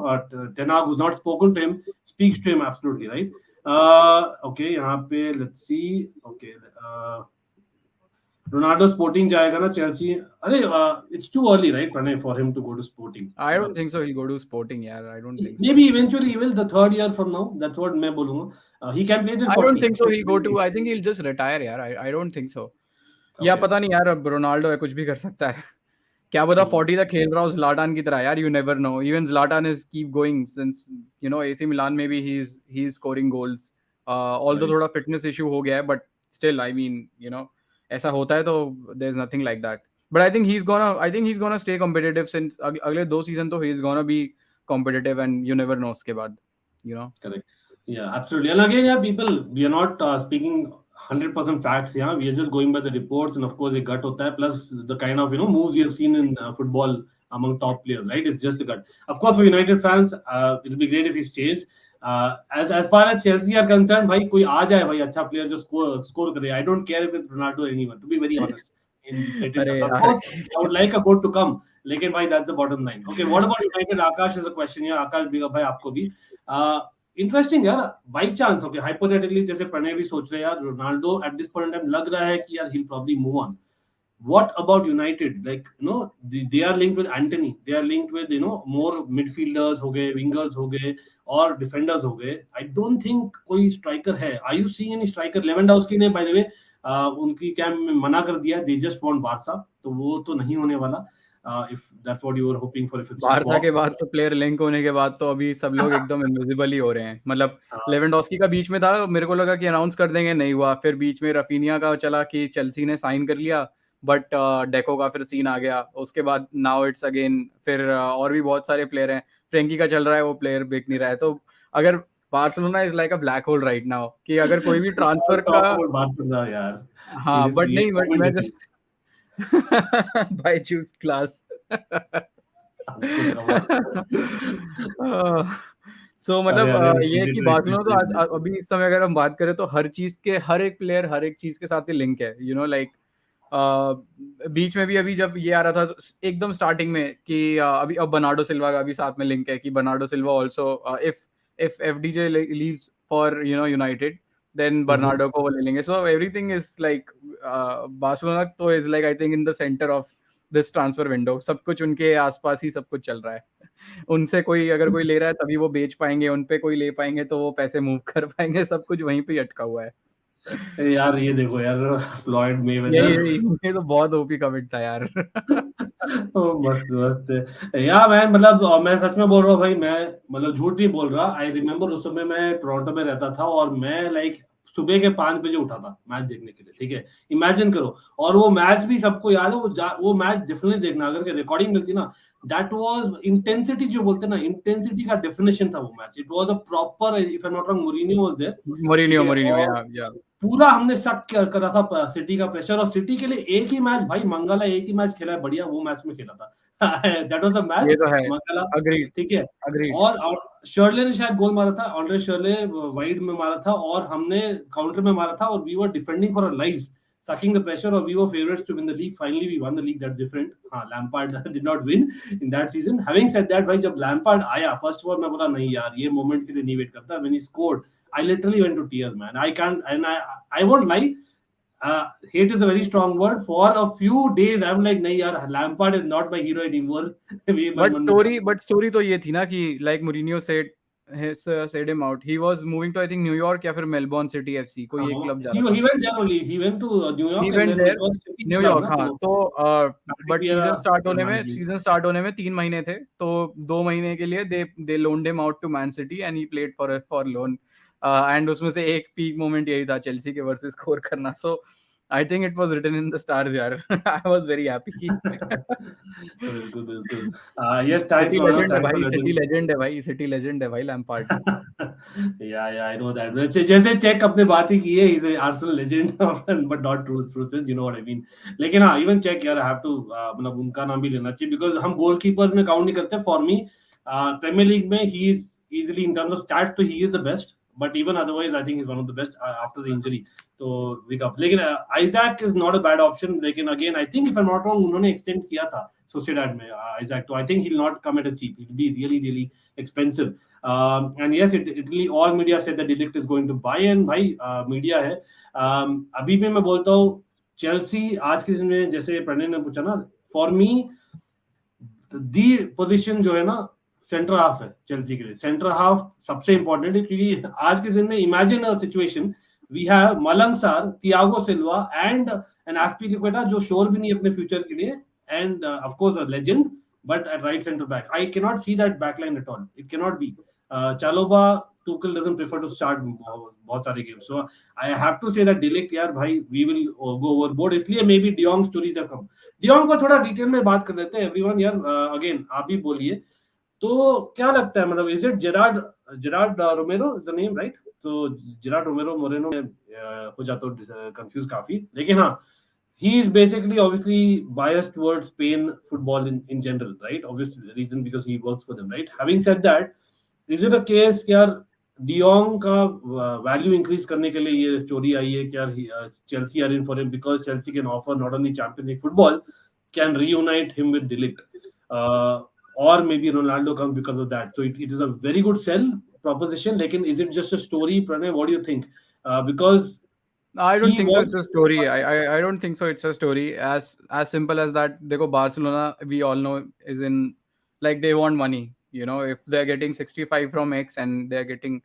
Ten Hag, who's not spoken to him, speaks to him absolutely, right? Okay, यहाँ पे let's see. Okay, Ronaldo Sporting जाएगा ना Chelsea. अरे it's too early, right, Pranay, for him to go to Sporting. I don't think so. He'll go to Sporting, yeah. I don't think so. Maybe eventually he will the third year from now. That's what मैं बोलूँगा. He can play till I 40. don't think so. He'll go to. I think he'll just retire, यार. I don't think so. या Okay. पता नहीं यार, अब Ronaldo है, कुछ भी कर सकता है. क्या पता 40 तक खेल रहा हो ज़्लाटान की तरह यार. You never know. Even Zlatan is keep going since AC Milan maybe he's scoring goals. Although Right. थोड़ा fitness issue हो गया है, but still I mean ऐसा होता है तो there's nothing like that. But I think he's gonna stay competitive since अगले 2 season तो he's gonna be competitive and you never know उसके बाद. Correct. Yeah, absolutely. And again, yeah, people, we are not speaking 100% facts. Yeah, we are just going by the reports, and of course, a gut hota hai, plus the kind of moves we have seen in football among top players. Right, it's just a gut. Of course, for United fans, it'll be great if he stays. As far as Chelsea are concerned, भाई कोई आ जाए भाई अच्छा player जो score करे. I don't care if it's Ronaldo or anyone. To be very honest, in United अरे terms. Of यार course, I would like a goat to come. लेकिन भाई that's the bottom line. Okay, what about United? Akash is a question here. Akash big up भाई आपको भी. Interesting यार, by chance okay hypothetically जैसे प्रणय भी सोच रहे हैं यार, Ronaldo at this point time लग रहा है कि यार he probably move on. What about United? Like they are linked with Anthony. They are linked with more midfielders हो गए, wingers हो गए और defenders हो गए. I don't think कोई striker है. Are you seeing any striker? Lewandowski ने by the way उनकी कैंप में मना कर दिया. They just want Barca. तो वो तो नहीं होने वाला. If that's what you were hoping for, if it's a Barça swap. के बाद तो प्लेयर लिंक होने के बाद तो अभी सब लोग एकदम इनविजिबल ही हो रहे हैं. मतलब लेवेंडोस्की का बीच में था, मेरे को लगा कि अनाउंस कर देंगे, नहीं हुआ. फिर बीच में रफीनिया का चला कि चेल्सी ने साइन कर लिया, बट डेको का फिर सीन आ गया. उसके बाद नाउ इट्स अगेन फिर और भी बहुत सारे प्लेयर हैं. फ्रेंकी का चल रहा है, वो प्लेयर बिक नहीं रहा है. तो अगर Barcelona is like a black hole right now कि अगर कोई भी ट्रांसफर का Talk about Barcelona यार. हाँ, बट Seriously, ये नहीं, बट comment मैं है. Just by choose class. Ankit, come on. सो अरे मतलब अरे ये है कि बार्सिलोना तो आज seriously. अभी इस समय अगर हम बात करें तो हर चीज के हर एक प्लेयर हर एक चीज के साथ ही लिंक है. लाइक बीच में भी अभी जब ये आ रहा था तो एकदम स्टार्टिंग में कि अभी अब बर्नार्डो सिल्वा का भी साथ में लिंक है कि Bernardo Silva also if FDJ leaves for United then Bernardo को वो ले लेंगे. So everything is like Barcelona तो is like I think in the centre of this transfer window. सब कुछ उनके आसपास ही सब कुछ चल रहा है. उनसे कोई अगर कोई ले रहा है तभी वो बेच पाएंगे, उन पे कोई ले पाएंगे तो वो पैसे मूव कर पाएंगे. सब कुछ वहीं पे अटका हुआ है. यार ये देखो यार, फ्लॉयड मेवेदर. ये तो बहुत ओपी कमेंट था यार. मस्त मस्त यार. मैं मतलब मैं सच में बोल रहा हूँ भाई, मैं मतलब झूठ नहीं बोल रहा. आई रिमेम्बर उस समय मैं टोरंटो में रहता था और मैं लाइक सुबह के 5 बजे उठा था मैच देखने के लिए. ठीक है, इमेजिन करो. और वो मैच भी सबको याद है. वो मैच डेफिनेटली देखना, अगर रिकॉर्डिंग मिलती ना. दैट वाज इंटेंसिटी, जो बोलते हैं ना, इंटेंसिटी का डेफिनेशन था वो match. It was a proper, if I not wrong, Mourinho was there. ठीक मोरिनियो है, या पूरा हमने शक करा था सिटी का प्रेशर. और सिटी के लिए एक ही मैच भाई, मंगला एक ही मैच खेला है बढ़िया, वो मैच में खेला था. दैट वाज द मैच ये तो है. मंगला. अग्रीड ठीक है. अग्रीड. और शर्ले ने शायद गोल मारा था, ऑल्ड्रे शर्ले वाइड में मारा था और हमने काउंटर में मारा था. और we were defending for our lives, sucking the pressure, or we were favorites to win the league. Finally we won the league. That's different. हाँ, Lampard did not win in that season. Having said that, भाई जब Lampard आया first of all, मैं बोला नहीं यार, ये moment के लिए नहीं wait करता. When he scored, I literally went to tears, man. I can't, and I won't lie. Hate is a very strong word. For a few days, I'm like, नहीं यार, Lampard is not my hero anymore. But story तो ये थी ना कि like Mourinho said him out. He was moving to I think New York या फिर Melbourne City FC, कोई एक क्लब जा रहा था. He went there only. He went to New York He and went then there, it was City's New club, York. ना, हाँ, तो बट सीजन स्टार्ट होने में 3 महीने थे, तो 2 महीने के लिए they loaned him out to Man City and he played for loan. And उसमें से एक पीक मोमेंट यही था चेल्सी के वर्सेस स्कोर करना. So I think it was written in the stars यार. I was very happy. बिल्कुल बिल्कुल. Yes, thanks city Manoj, legend है thanks for भाई, letting सिटी me. लेजेंड है भाई, सिटी लेजेंड है भाई Lampard. Yeah, I know that. जैसे चेक अपने बात ही की है, he's a Arsenal legend, but not true sense, you know what I mean. लेकिन हाँ, even check यार, I have to मतलब उनका नाम भी लेना चाहिए, because हम गोलकीपर में काउंट नहीं करते. For me, प्रीमियर लीग में he is easily in terms of stats, तो he is the best. But even otherwise, I think he's one of the best after the injury. तो Wick up. लेकिन Isaac is not a bad option. लेकिन again, I think if I'm not wrong, उन्होंने extend किया था Sociedad में Isaac. तो I think he'll not come at a cheap. He'll be really really expensive. And yes, Italy, all media said that De Ligt is going to Bayern. भाई media है. अभी भी मैं बोलता हूँ चेल्सी आज के दिन में, जैसे प्रणय ने पूछा ना, फॉर मी दी पोजीशन जो है ना सेंटर हाफ है चेल्सी के लिए। सेंटर हाफ सबसे इंपॉर्टेंट है, क्योंकि आज के दिन में imagine a situation, we have Malang Sarr, Thiago Silva and an Azpilicueta जो श्योर भी नहीं अपने फ्यूचर के लिए, and of course a legend, but at right centre back I can not see that back line at all, it can not be. Chalobah Tuchel doesn't prefer to start बहुत सारे games, so I have to say that de Ligt यार भाई we will go overboard, इसलिए may be de Jong stories have come। De Jong को थोड़ा detail में बात कर लेते हैं एवरीवन यार। अगेन आप भी बोलिए, तो क्या लगता है, मतलब is it Gerard Romero is the name, right? तो जेरार्ड रोमेरो मोरेनो में हो जाता हूँ कंफ्यूज काफी, लेकिन हाँ, he is basically obviously biased towards Spain football in general, right? Obvious reason because he works for them, right? Having said that, is it a case कि यार डियोंग का वैल्यू इंक्रीज करने के लिए ये स्टोरी आई है कि यार Chelsea are in for him because Chelsea can offer not only Champions League football, can reunite him with Delict, or maybe Ronaldo comes because of that, so it is a very good sell proposition, लेकिन is it just a story? Pranay, what do you think? Because I don't he think so. was It's a story. I don't think so. It's a story as simple as that. देखो Barcelona, we all know, is in, like, they want money. You know, if they're getting 65 from X and they're getting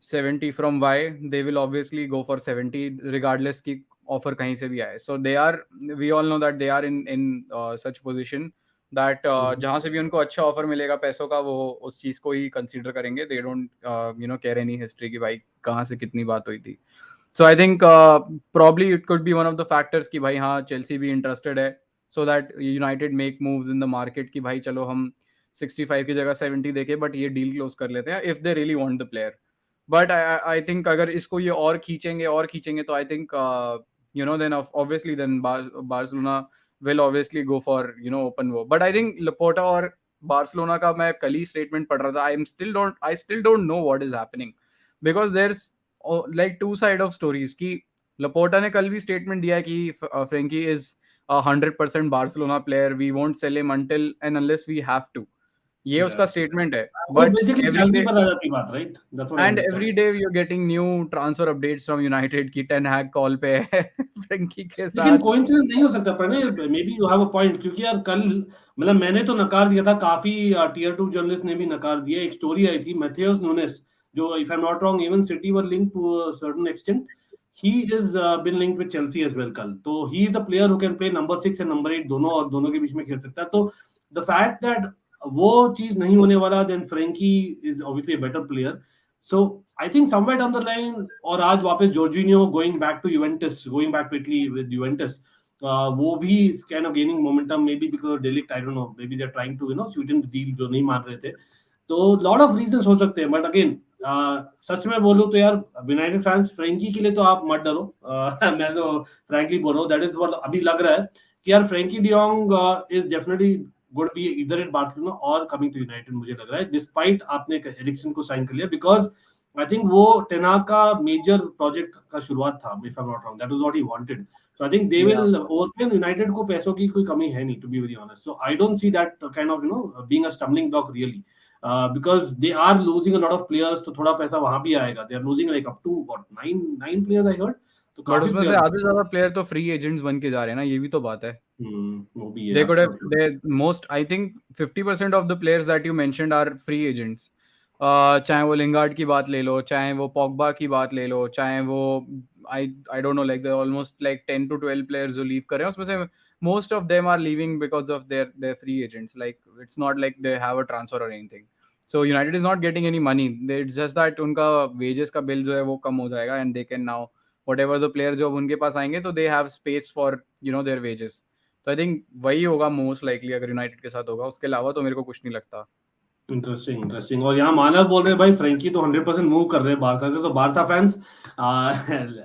70 from Y, they will obviously go for 70 regardless की offer कहीं से भी आए. So they are, we all know that they are in such position that जहाँ से भी उनको अच्छा ऑफर मिलेगा पैसों का, वो उस चीज़ को ही कंसीडर करेंगे. They don't care any history कि भाई कहाँ से कितनी बात हुई थी. So I think probably it could be one of the factors कि भाई हाँ Chelsea भी interested है, so that United make moves in the market कि भाई चलो हम 65 की जगह 70 देके बट ये डील क्लोज कर लेते हैं if they really want the player. But I think अगर इसको ये और खींचेंगे तो I think then obviously then Barcelona will obviously go for open war. But I think Laporta और Barcelona का मैं कल ही statement पढ़ रहा था, I still don't know what is happening, because there's like two side of stories कि Laporta ने कल भी statement दिया है कि Frankie is 100% Barcelona player, we won't sell him until and unless we have to. ये उसका statement है. वो But basically every salary day, पर आ जाती बात, right? That's what I and understand. every day you're getting new transfer updates from United कि Ten Hag call पे है फ्रेंकी के लेकिन साथ. कोइंसिडेंस नहीं हो सकता Pranay, maybe you have a point, क्योंकि यार कल मतलब मैंने तो नकार दिया था, काफी टियर 2 जर्नलिस्ट ने भी नकार दिया। एक स्टोरी आई थी मैथेउस नुनेस, जो if I am not wrong even City were linked to a certain extent, he is been linked with Chelsea as well कल। तो he is a player who can play number 6 and number 8 दोनों, और दोनों के बीच में खेल सकता है। तो द फैक्ट दैट वो चीज नहीं होने वाला, then Frenkie is obviously a better player. So I think somewhere down the line, और आज वापस Jorginho going back to Juventus, going back to Italy with Juventus, वो भी kind of gaining momentum, maybe because of Delict, I don't know, maybe they're trying to sweeten the deal जो नहीं मान रहे थे। तो lot of reasons हो सकते हैं, but again सच में बोलूं तो यार यूनाइटेड फैंस फ्रेंकी के लिए तो आप मत डरो। मैं तो फ्रैंकली बोल रहा हूँ, दैट इज व्हाट अभी लग रहा है कि यार Frenkie de Jong is definitely good be इधर एट बार्सिलोना और कमिंग टू यूनाइटेड, मुझे लग रहा है, डिस्पाइट आपने एरिक्सन को साइन कर लिया, बिकॉज आई थिंक वो टेना का मेजर प्रोजेक्ट का शुरुआत था, if I am not wrong, that was what he wanted. So I think they will overcome, United को पैसों की कोई कमी है नहीं, to be very honest. So I don't see that kind of being a stumbling block really, because they are losing a lot of players, तो थोड़ा पैसा वहां भी आएगा। they are losing like up to what nine players I heard, तो but काफी उसमें से players आधे ज्यादा प्लेयर तो फ्री एजेंट्स बन के जा रहे हैं ना, ये भी तो बात है. वो भी है They could have, absolutely। they most, I think 50% of the players that you mentioned are free agents. चाहे वो लिंगार्ड की बात ले लो, चाहे वो पॉगबा की बात ले लो, चाहे वो I don't know, like the almost like 10 to 12 players जो लीव कर रहे हैं, उसमें से most of them are leaving because of their free agents. Like it's not like they have a transfer or anything. So United is not getting any money. It's just that उनका wages का bill जो है वो कम हो जाएगा, and they can now whatever the players जो अब उनके पास आएंगे, तो they have space for their wages. तो आई थिंक वही होगा मोस्ट लाइकली अगर यूनाइटेड के साथ होगा, उसके अलावा तो मेरे को कुछ नहीं लगता. इंटरेस्टिंग। और यहाँ मानव बोल रहे हैं भाई फ्रेंकी तो 100% मूव कर रहे हैं बारसा से, तो बारसा फैंस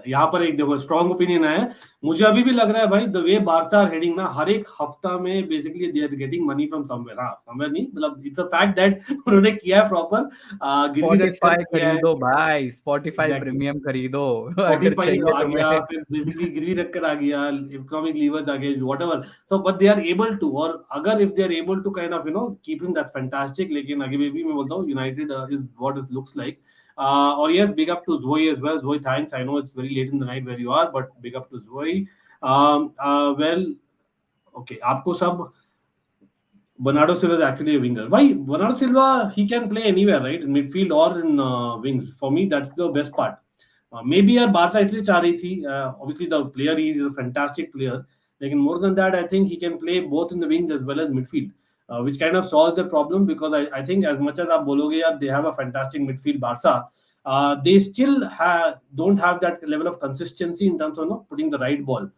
यहाँ पर एक देखो स्ट्रॉन्ग ओपिनियन है। मुझे अभी भी लग रहा है भाई the way Barca are heading ना, हर एक हफ्ता में basically they are getting money from somewhere. हाँ समवेयर नहीं, मतलब इट्स अ फैक्ट दैट उन्होंने किया है प्रॉपर, गिरवी रखकर स्पॉटिफाई किया है। खरीदो भाई, स्पॉटिफाई एग्जैक्टली, प्रीमियम खरीदो अगर स्पॉटिफाई चाहिए आ गया, तुम्हें. फिर बेसिकली गिरवी रखकर आ गया, इकोनॉमिक लीवर्स आ गए, whatever. So but they are able to, और अगर if they are able to kind of keep him, that's fantastic. लेकिन आगे भी मैं बोलता हूँ United is what it looks like. और yes, big up to Joey as well. Joey, thanks, I know it's very late in the night where you are, but big up to Joey. Well, okay, आपको सब Bernardo Silva is actually a winger. Why Bernardo Silva? He can play anywhere, right? In midfield or in wings. For me, that's the best part. Maybe यार Barça इसलिए चाह रही थी. Obviously, the player he is a fantastic player. Lekin more than that, I think he can play both in the wings as well as midfield, which kind of solves the problem because I think as much as आप बोलोगे यार they have a fantastic midfield Barca, they still don't have that level of consistency in terms of putting the right ball.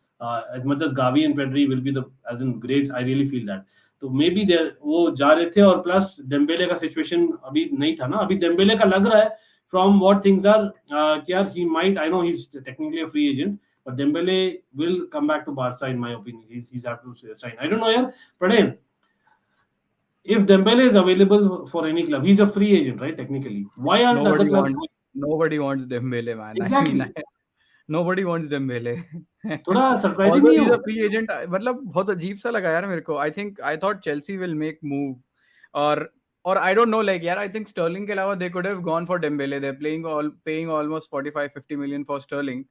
As much as Gavi and Pedri will be the as in greats, I really feel that. तो may be वो जा रहे थे और plus Dembélé का situation अभी नहीं था ना. अभी डेम्बेले का लग रहा है फ्रॉम व्हाट थिंग्स आर कि यार he might, I know he is technically a free agent, but Dembele will come back to Barca in my opinion. He have to sign. I don't know यार Pranay, if Dembele is available for any club, he's a free agent, right? Technically, why aren't other clubs? Nobody wants Dembele, man. Exactly. I mean, nobody wants Dembele. थोड़ा surprising Although नहीं he's हो? a free agent, मतलब बहुत अजीब सा लगा यार मेरे को. I thought Chelsea will make move, or I don't know, like यार, I think Sterling के अलावा they could have gone for Dembele. They're paying almost 45-50 million for Sterling.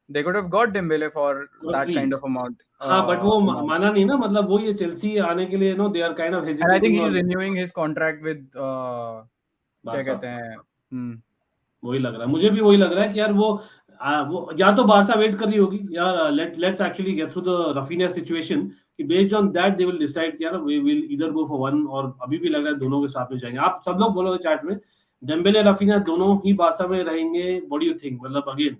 They could have got Dembele for that free. kind of amount. हाँ, but वो amount. माना नहीं ना. मतलब वो ये चेल्सी आने के लिए they are kind of hesitating. And I think he's renewing his contract with क्या कहते हैं, वही लग रहा है मुझे भी. वही लग रहा है कि यार वो या तो बारसा वेट कर रही होगी यार. Let's actually get through the Raphinha situation कि based on that they will decide कि यार we will either go for one, और अभी भी लग रहा है दोनों के साथ में जाएंगे. आप सब लोग बोलोगे चैट में डेम्बेले रफीनिया दोनों ही बारसा में रहेंगे. What do you think? मतलब अगेन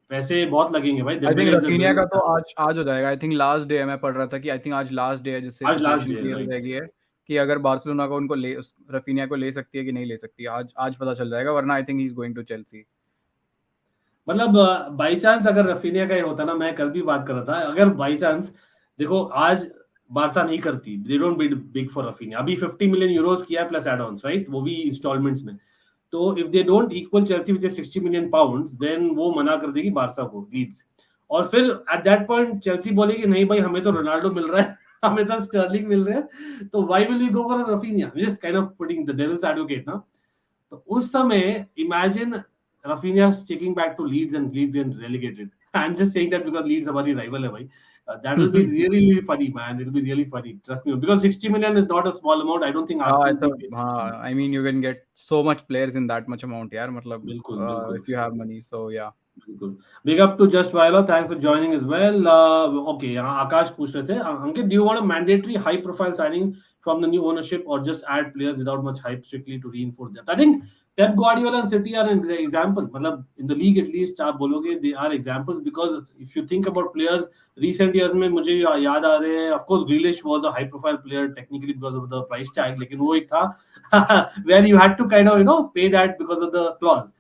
पैसे बहुत लगेंगे भाई. आई थिंक रफीनिया का तो आज हो जाएगा. आई थिंक लास्ट डे है. मैं पढ़ रहा था कि आई थिंक आज लास्ट डे है जिससे सिचुएशन क्लियर हो जाएगी है कि अगर बार्सिलोना को उनको रफीनिया को ले सकती है कि नहीं ले सकती. आज पता चल जाएगा, वरना I think he is going to Chelsea. मतलब बाई चांस अगर रफीनिया का ही होता ना, मैं कल भी बात कर रहा था, अगर बाई चांस देखो आज बारसा नहीं करती, they don't bid big for Raphinha. अभी 50 मिलियन यूरोस किया प्लस एड ऑन्स, राइट? वो भी इंस्टॉलमेंट्स में. तो if they don't equal Chelsea with 60 million pounds, then वो मना कर देगी बारसा को, लीड्स. और फिर एट दैट पॉइंट चेल्सी बोलेगी नहीं भाई, हमें तो रोनाल्डो मिल रहा है, हमें तो स्टर्लिंग मिल रहे हैं, तो why will we go for Raphinha? Just kind of putting the devil's advocate ना. तो उस समय imagine Rafinha sticking back to Leeds and Leeds getting relegated. I'm just saying that because Leeds हमारी rival है भाई. That will be really, really funny, man. It will be really funny. Trust me. Because 60 million is not a small amount. I don't think Arsenal I mean, you can get so much players in that much amount, यार. मतलब बिल्कुल. if you have money, so yeah. बिल्कुल. Big up to Just Viola. Thanks for joining as well. Okay, यहाँ आकाश पूछ रहे थे, Ankit, do you want a mandatory high-profile signing from the new ownership or just add players without much hype strictly to reinforce depth? I think Pep Guardiola and City are an example. मतलब in the league at least आप बोलोगे they are examples, because if you think about players recent years में मुझे याद आ रहे हैं. Of course Grealish was a high profile player technically because of the price tag, लेकिन वो एक था where you had to kind of pay that because of the clause.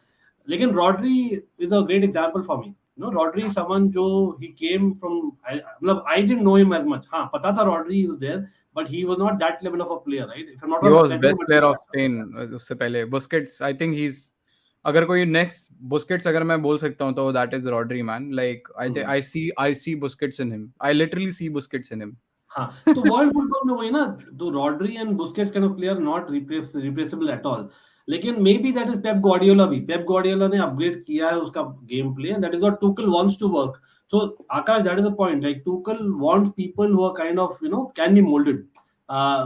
लेकिन Rodri is a great example for me. Rodri is someone जो he came from. मतलब I didn't know him as much. हाँ, पता था Rodri was there, but he was not that level of a player, right? If I'm not He wrong, was best player of Spain उससे पहले. Busquets, I think he's, अगर कोई next Busquets अगर मैं बोल सकता हूँ तो that is Rodri, man. Like I see Busquets in him. I literally see Busquets in him. हाँ, तो वर्ल्ड फुटबॉल में वही ना, तो Rodri and Busquets kind of player not replaceable at all. लेकिन maybe that is Pep Guardiola भी. Pep Guardiola ने upgrade किया है उसका game play, and that is what Tuchel wants to work. So Akash, that is the point. Like Tuchel wants people who are kind of can be moulded.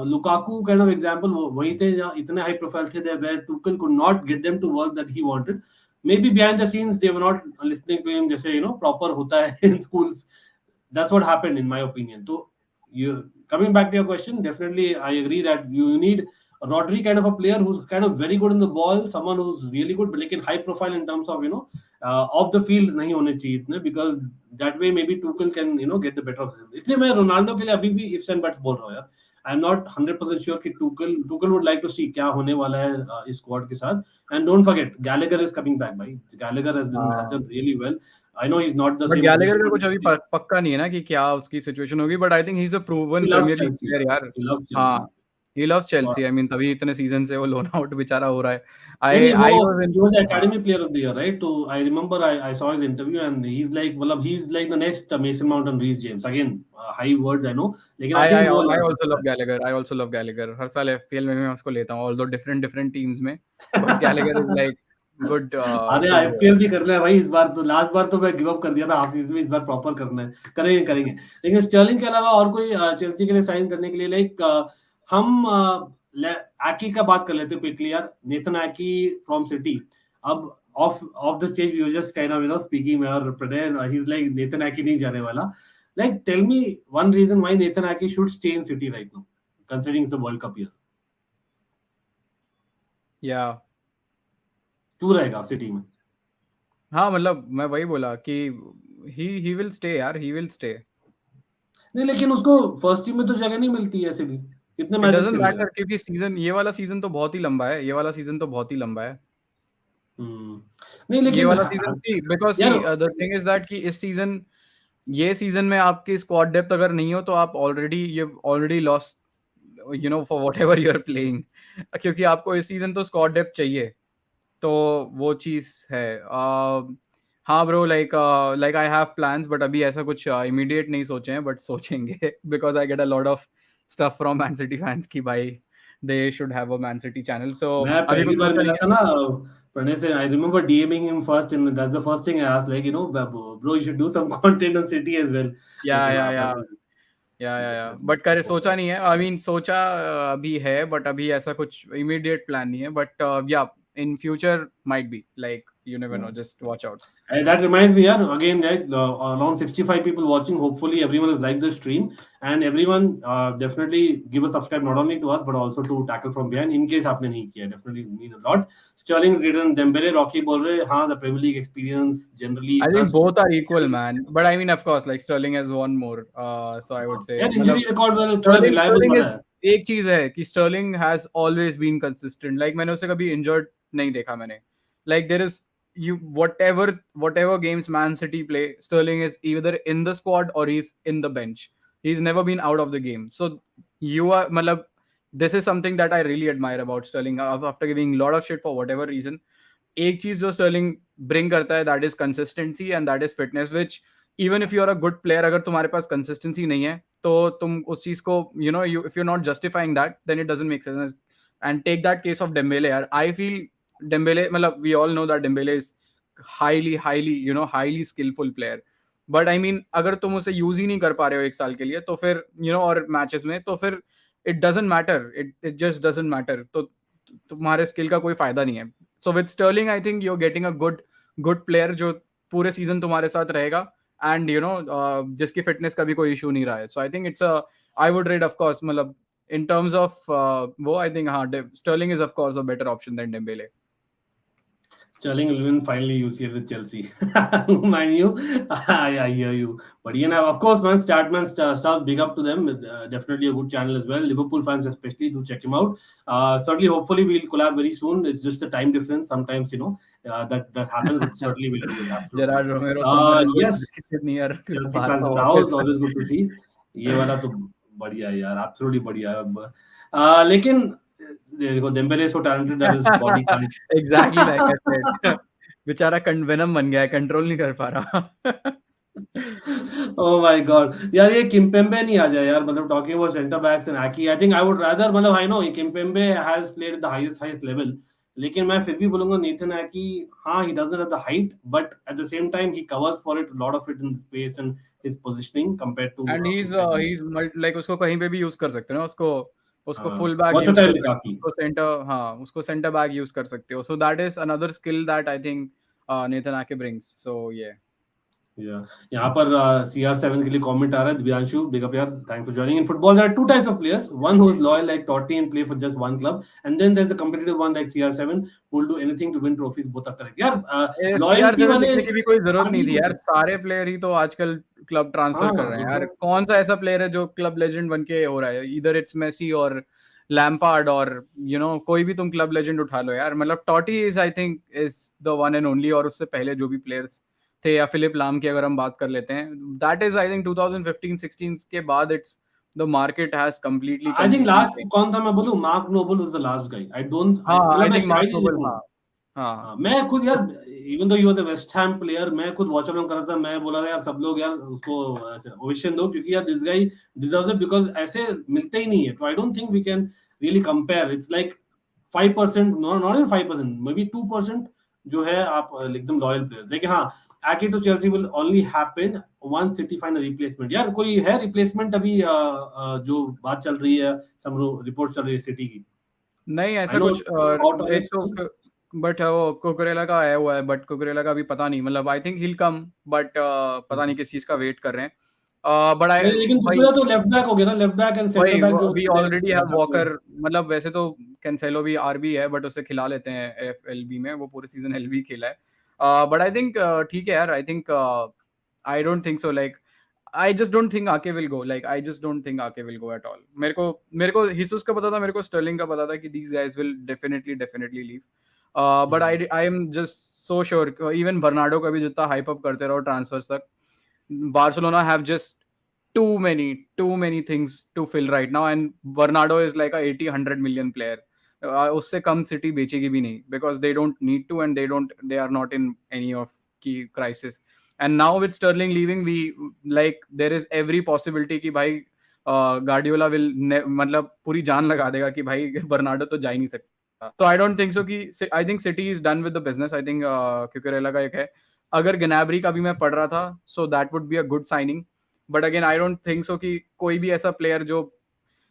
Lukaku kind of example वही थे जहां इतने high profile थे, where Tuchel could not get them to work that he wanted. Maybe behind the scenes they were not listening to him, जैसे proper होता है in schools. That's what happened in my opinion. तो you coming back to your question, definitely I agree that you need a Rodri kind of a player who's kind of very good in the ball, someone who's really good, but like in high profile in terms of off the field नहीं होने चाहिए इतने, because that way maybe Tuchel can get the better of him. इसलिए मैं Ronaldo के लिए अभी भी ifs and buts बोल रहा हूँ यार. I'm not 100% sure कि Tuchel would like to see क्या होने वाला है इस squad के साथ. And don't forget Gallagher is coming back, भाई. Gallagher has done really well. I know he's not the but same. Gallagher का कुछ अभी पक्का नहीं है ना कि क्या उसकी सिचुएशन होगी, but I think he's a proven Premier League player यार. हाँ, he loves Chelsea. I mean तभी इतने सीजन से वो लोन आउट बेचारा हो रहा है. He was the Academy Player of the Year, right? So I remember I saw his interview and he's like, well, he's like the next Mason Mount and Reece James. Again, high words I know. लेकिन I also love Gallagher. I also love Gallagher. हर साल FPL में मैं उसको लेता हूँ, although different teams में. But Gallagher is like good अरे good IPL भी करना है भाई इस बार, तो लास्ट बार तो मैं गिव अप कर दिया था हाफ सीजन में, इस बार प्रॉपर करना है, करेंगे करेंगे। लेकिन स्टर्लिंग के अलावा और कोई चेल्सी के लिए साइन करने के लिए, लाइक हम आकी का बात कर लेते हैं क्विकली यार, नेथन आकी फ्रॉम सिटी। अब of the stage we were just kind of speaking में, और Pranay he is like Nathan Ake नहीं जाने वाला। Like tell me one reason why Nathan Ake should stay in City right now considering it's a world cup year. या क्यों रहेगा city में? हाँ मतलब मैं वही बोला कि he will stay यार, he will stay. नहीं लेकिन उसको फर्स्ट टीम में तो जगह नहीं मिलती है ऐसे भी, कितने It मैचेस doesn't खेलेगा? matter क्योंकि सीजन, ये वाला सीजन तो बहुत ही लंबा है, ये वाला सीजन तो बहुत ही लंबा है। नहीं ये लेकिन वाला सीजन सी बिकॉज सी यार द थिंग इज दैट कि इस सीजन, ये सीजन में आपकी स्क्वाड डेप्थ अगर नहीं हो तो आप already lost you know for whatever you are playing, क्योंकि आपको इस सीजन तो स्क्वाड डेप्थ चाहिए, तो वो चीज है। हाँ bro, like I have plans, but अभी ऐसा कुछ इमीडिएट नहीं सोचे हैं, बट सोचेंगे because I get a lot of stuff from Man City fans की भाई they should have a Man City channel, so मैं अभी पहली कुछ बार सोचा मिला नहीं था है। ना प्रणय से, I remember DMing him first and that's the first thing I asked, like bro you should do some content on City as well. या ओके या बस या या बट करे सोचा नहीं है, आई मीन सोचा अभी है, बट अभी ऐसा कुछ इमीडिएट प्लान नहीं है, बट या in future might be, like you never know, just watch out. That reminds me, yeah, again, right, around 65 people watching. Hopefully, everyone has liked the stream, and everyone definitely give a subscribe not only to us but also to Tackle from Behind. In case आपने नहीं किया, definitely mean a lot. Sterling, Zidane, Dembele, Rocky बोल रहे, हाँ, the Premier League experience generally I think plus. both are equal, man. But I mean, of course, like Sterling has won more. So I would say, यार मतलब injury record में थोड़ा Sterling, reliable Sterling बना is है। एक चीज है कि Sterling has always been consistent. Like मैंने उसे कभी injured नहीं देखा मैंने. Like there is you whatever games Man City play, Sterling is either in the squad or he's in the bench. He's never been out of the game. So you are, मतलब this is something that I really admire about Sterling. After giving a lot of shit for whatever reason, एक चीज जो Stirling bring करता है, that is consistency and that is fitness, which even if you are a good player, अगर तुम्हारे पास consistency नहीं है तो तुम उस चीज को you know you if you not justifying that then it doesn't make sense. And take that case of Dembele यार, आई फील डेम्बेले, मतलब we all know that Dembele is highly skilful player, but I mean अगर तुम उसे use ही नहीं कर पा रहे हो एक साल के लिए, तो फिर यू नो और मैचेस में, तो फिर it doesn't matter, it just doesn't matter, तो तुम्हारे स्किल का कोई फायदा नहीं है। So with Sterling, I think you're getting a good player जो पूरे सीजन तुम्हारे साथ रहेगा, and you know जिसकी फिटनेस का भी कोई इशू नहीं रहा है। So I think it's a, I would rate of course, मतलब in terms of वो I think हाँ Sterling is of course a better option than Dembele. Sterling will win finally UCL with Chelsea. Man U, I hear you. But you know, of course, man, start big up to them. Definitely a good channel as well. Liverpool fans especially, do check him out. Certainly, hopefully, we'll collab very soon. It's just the time difference. Sometimes, that happens, but certainly we'll do it. Absolutely. Gerard Romero somewhere as well, Yes, near Chelsea Barca fans in the house. office. Always good to see. ये वाला तो बढ़िया है यार, absolutely बढ़िया है। लेकिन देखो Dembélé is so talented that his body can't. Exactly like I said. बेचारा वेनम बन गया है, कंट्रोल नहीं कर पा रहा। Oh my God, यार ये किम्पेम्बे नहीं आ जाए यार, मतलब talking about center backs and Aki, I think I would rather, मतलब I know Kimpembe has played at the highest level, लेकिन मैं फिर भी बोलूंगा नेथन आकी, हाँ he doesn't have the height, but at the same time he covers for it a lot of it in space and his positioning compared to and he Kimpembe. Is like उसको कहीं पे भी use कर सकते हो ना, उसको उसको फुल बैक यूज versatile कर है सकते हो, काफी। उसको सेंटर, हाँ उसको सेंटर बैक यूज कर सकते हो, so that is another skill that I think Nathan आके ब्रिंग्स, सो ये Yeah. यहाँ पर CR7 के लिए कमेंट आ रहा है, दिव्यांशु बिग अप यार, thanks for joining. In football there are two types of players, one who is loyal like Totti and play for just one club, and then there is a competitive one like CR7 who will do anything to win trophies. Both are correct यार, loyalty CR7 वाले लिखने की भी कोई जरूरत नहीं argue थी यार, करते सारे प्लेयर ही तो आजकल क्लब ट्रांसफर कर रहे हैं यार, हैं। कौन सा ऐसा प्लेयर है जो क्लब लेजेंड बन के हो रहा है, इधर इट्स मेसी और लैम्पार्ड और यू नो कोई भी तुम क्लब लेजेंड उठा लो यार, मतलब Totti is I think is the one and only, और उससे पहले जो भी प्लेयर्स थे, या फिलिप लाम की अगर हम बात कर लेते हैं, दैट इज आई थिंक 2015-16 के बाद it's the market has completely I think completely last कौन था मैं बोलूं, Mark Noble was the last guy. I don't, हाँ मतलब आई मैं थिंक मार्क शायद ही नोबल, लिखूं। हाँ हाँ मैं खुद यार, even though he was a West Ham player, मैं खुद वॉच ऑन कर रहा था, मैं बोला था यार सब लोग यार उसको ओवेशन दो, क्योंकि यार this guy deserves it, because ऐसे मिलते ही नहीं है। तो I don't think we can really compare. It's like 5%, not even 5%, maybe 2% जो है आप एकदम लॉयल प्लेयर्स। लेकिन हाँ, Ankit to Chelsea will only happen once City find a replacement। यार कोई है रिप्लेसमेंट अभी जो बात चल रही है, सब रिपोर्ट चल रही है सिटी की? नहीं I ऐसा know कुछ out of एक it, तो बट वो कुकुरेला का आया हुआ है, बट कुकुरेला का अभी पता नहीं, मतलब I think hill come, but पता नहीं किस चीज का वेट कर रहे हैं। बट आई लेकिन भाई कुकुरेला तो लेफ्ट बैक हो गया ना, लेफ्ट बैक एंड सेंटर वही बैक जो वी होते हैं ऑलरेडी हैव सब में। वॉकर, मतलब वैसे तो कैंसेलो भी आरबी है, बट उसे खिला लेते हैं एफएलबी में, वो पूरे सीजन एलबी खेला है। बट आई थिंक ठीक है यार, I think I don't think so, like I just don't think Ake will go. Like, I just don't think Ake will go at all. मेरे को हिसूस का पता था, मेरे को स्टर्लिंग का पता था कि these guys will definitely leave. But I am just so sure. Even Bernardo का भी जितना hype up करते रहो transfers तक, Barcelona have just too many things to fill right now, and Bernardo is like a 80-100 million player. उससे कम city बेचेगी भी नहीं, because they don't need to, and they are not in any of key crisis. And now with Sterling leaving, we like there is every possibility कि भाई Guardiola will मतलब पूरी जान लगा देगा कि भाई बर्नार्डो तो जा ही नहीं सकता। तो आई डोंट थिंक सो कि I think City is done with the business. I think Cucurella का एक है, अगर गनाब्री का भी मैं पढ़ रहा था, so that would be a good signing. But again I don't think so कि कोई भी ऐसा प्लेयर जो,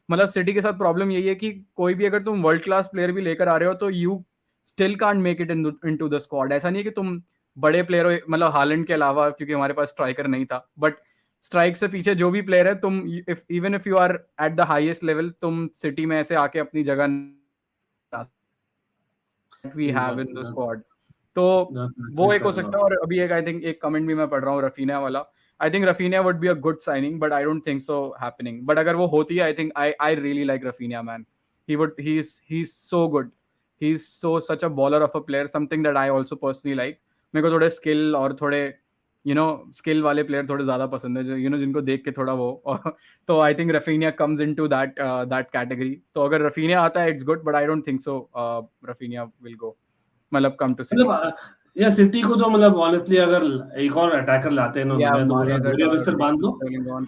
मतलब सिटी के साथ प्रॉब्लम यही है कि कोई भी अगर तुम वर्ल्ड क्लास प्लेयर भी लेकर आ रहे हो तो you still can't make it into the squad. ऐसा नहीं है कि तुम बड़े प्लेयर हो, मतलब हालैंड के अलावा, क्योंकि हमारे पास स्ट्राइकर नहीं था, बट स्ट्राइक से पीछे जो भी प्लेयर है, तुम even if you are at the highest level, तुम सिटी में ऐसे आके अपनी जगह we have in the squad. तो वो एक हो सकता है। और अभी एक आई थिंक एक कमेंट भी मैं पढ़ रहा हूँ रफीना वाला, I think Rafina would be a good signing, but I don't think so happening. But अगर वो होती है, I think I really like Rafina man. He is so good, he is so such a bowler of a player, something that I also personally like. मेरे को थोड़े skill और थोड़े skill वाले प्लेयर थोड़े ज्यादा पसंद है, जो जिनको देख के थोड़ा वो तो I think Raphinha comes into that category. तो अगर रफीनिया आता है, it's good, but I don't think so Raphinha will go, मतलब कम टू सिटी। मतलब या सिटी को तो मतलब ऑनेस्टली अगर एक और अटैकर लाते हैं ना, या मैं तो बोल रहा मारेज जोरी बिस्तर बांध लो।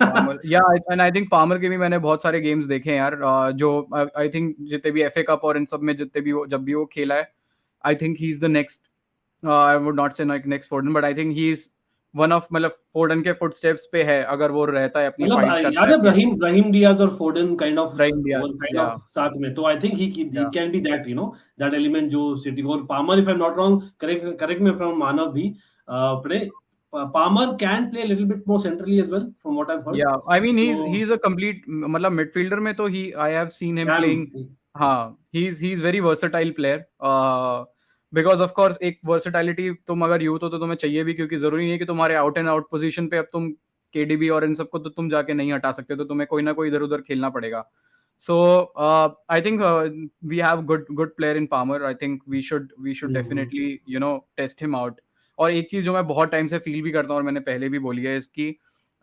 पामर, या एंड आई थिंक पामर के भी मैंने बहुत सारे गेम्स देखे हैं यार, जो आई थिंक जितने भी एफए कप और इन सब में जितने भी जब भी वो खेला है, I think he is the next, I would not say next Foden, but I think he is one of, मतलब फोर्डन के फुटस्टेप्स पे है, अगर वो रहता है अपनी मतलब फाइट करता यार रहीम डियाज और Foden kind of Brahim Diaz, साथ में, तो I think he can be that that element जो सिटी को। और Palmer, if I am not wrong, correct me from Manav भी, Palmer can play a little bit more centrally as well, from what I've heard. Yeah, I mean So he's a complete, मतलब midfielder में तो I have seen him can playing. हाँ, he's very versatile player. Because of course एक versatility तुम अगर youth हो तो तुम्हें चाहिए भी, क्योंकि जरूरी नहीं है कि तुम्हारे आउट एंड आउट पोजीशन पे अब तुम केडीबी और इन सबको तो तुम जाके नहीं हटा सकते, तो तुम्हें कोई ना कोई इधर उधर खेलना पड़ेगा। So I think we have good player in Palmer. I think we should definitely test him out. और एक चीज जो मैं बहुत टाइम से फील भी करता हूँ और मैंने पहले भी बोली है, इसकी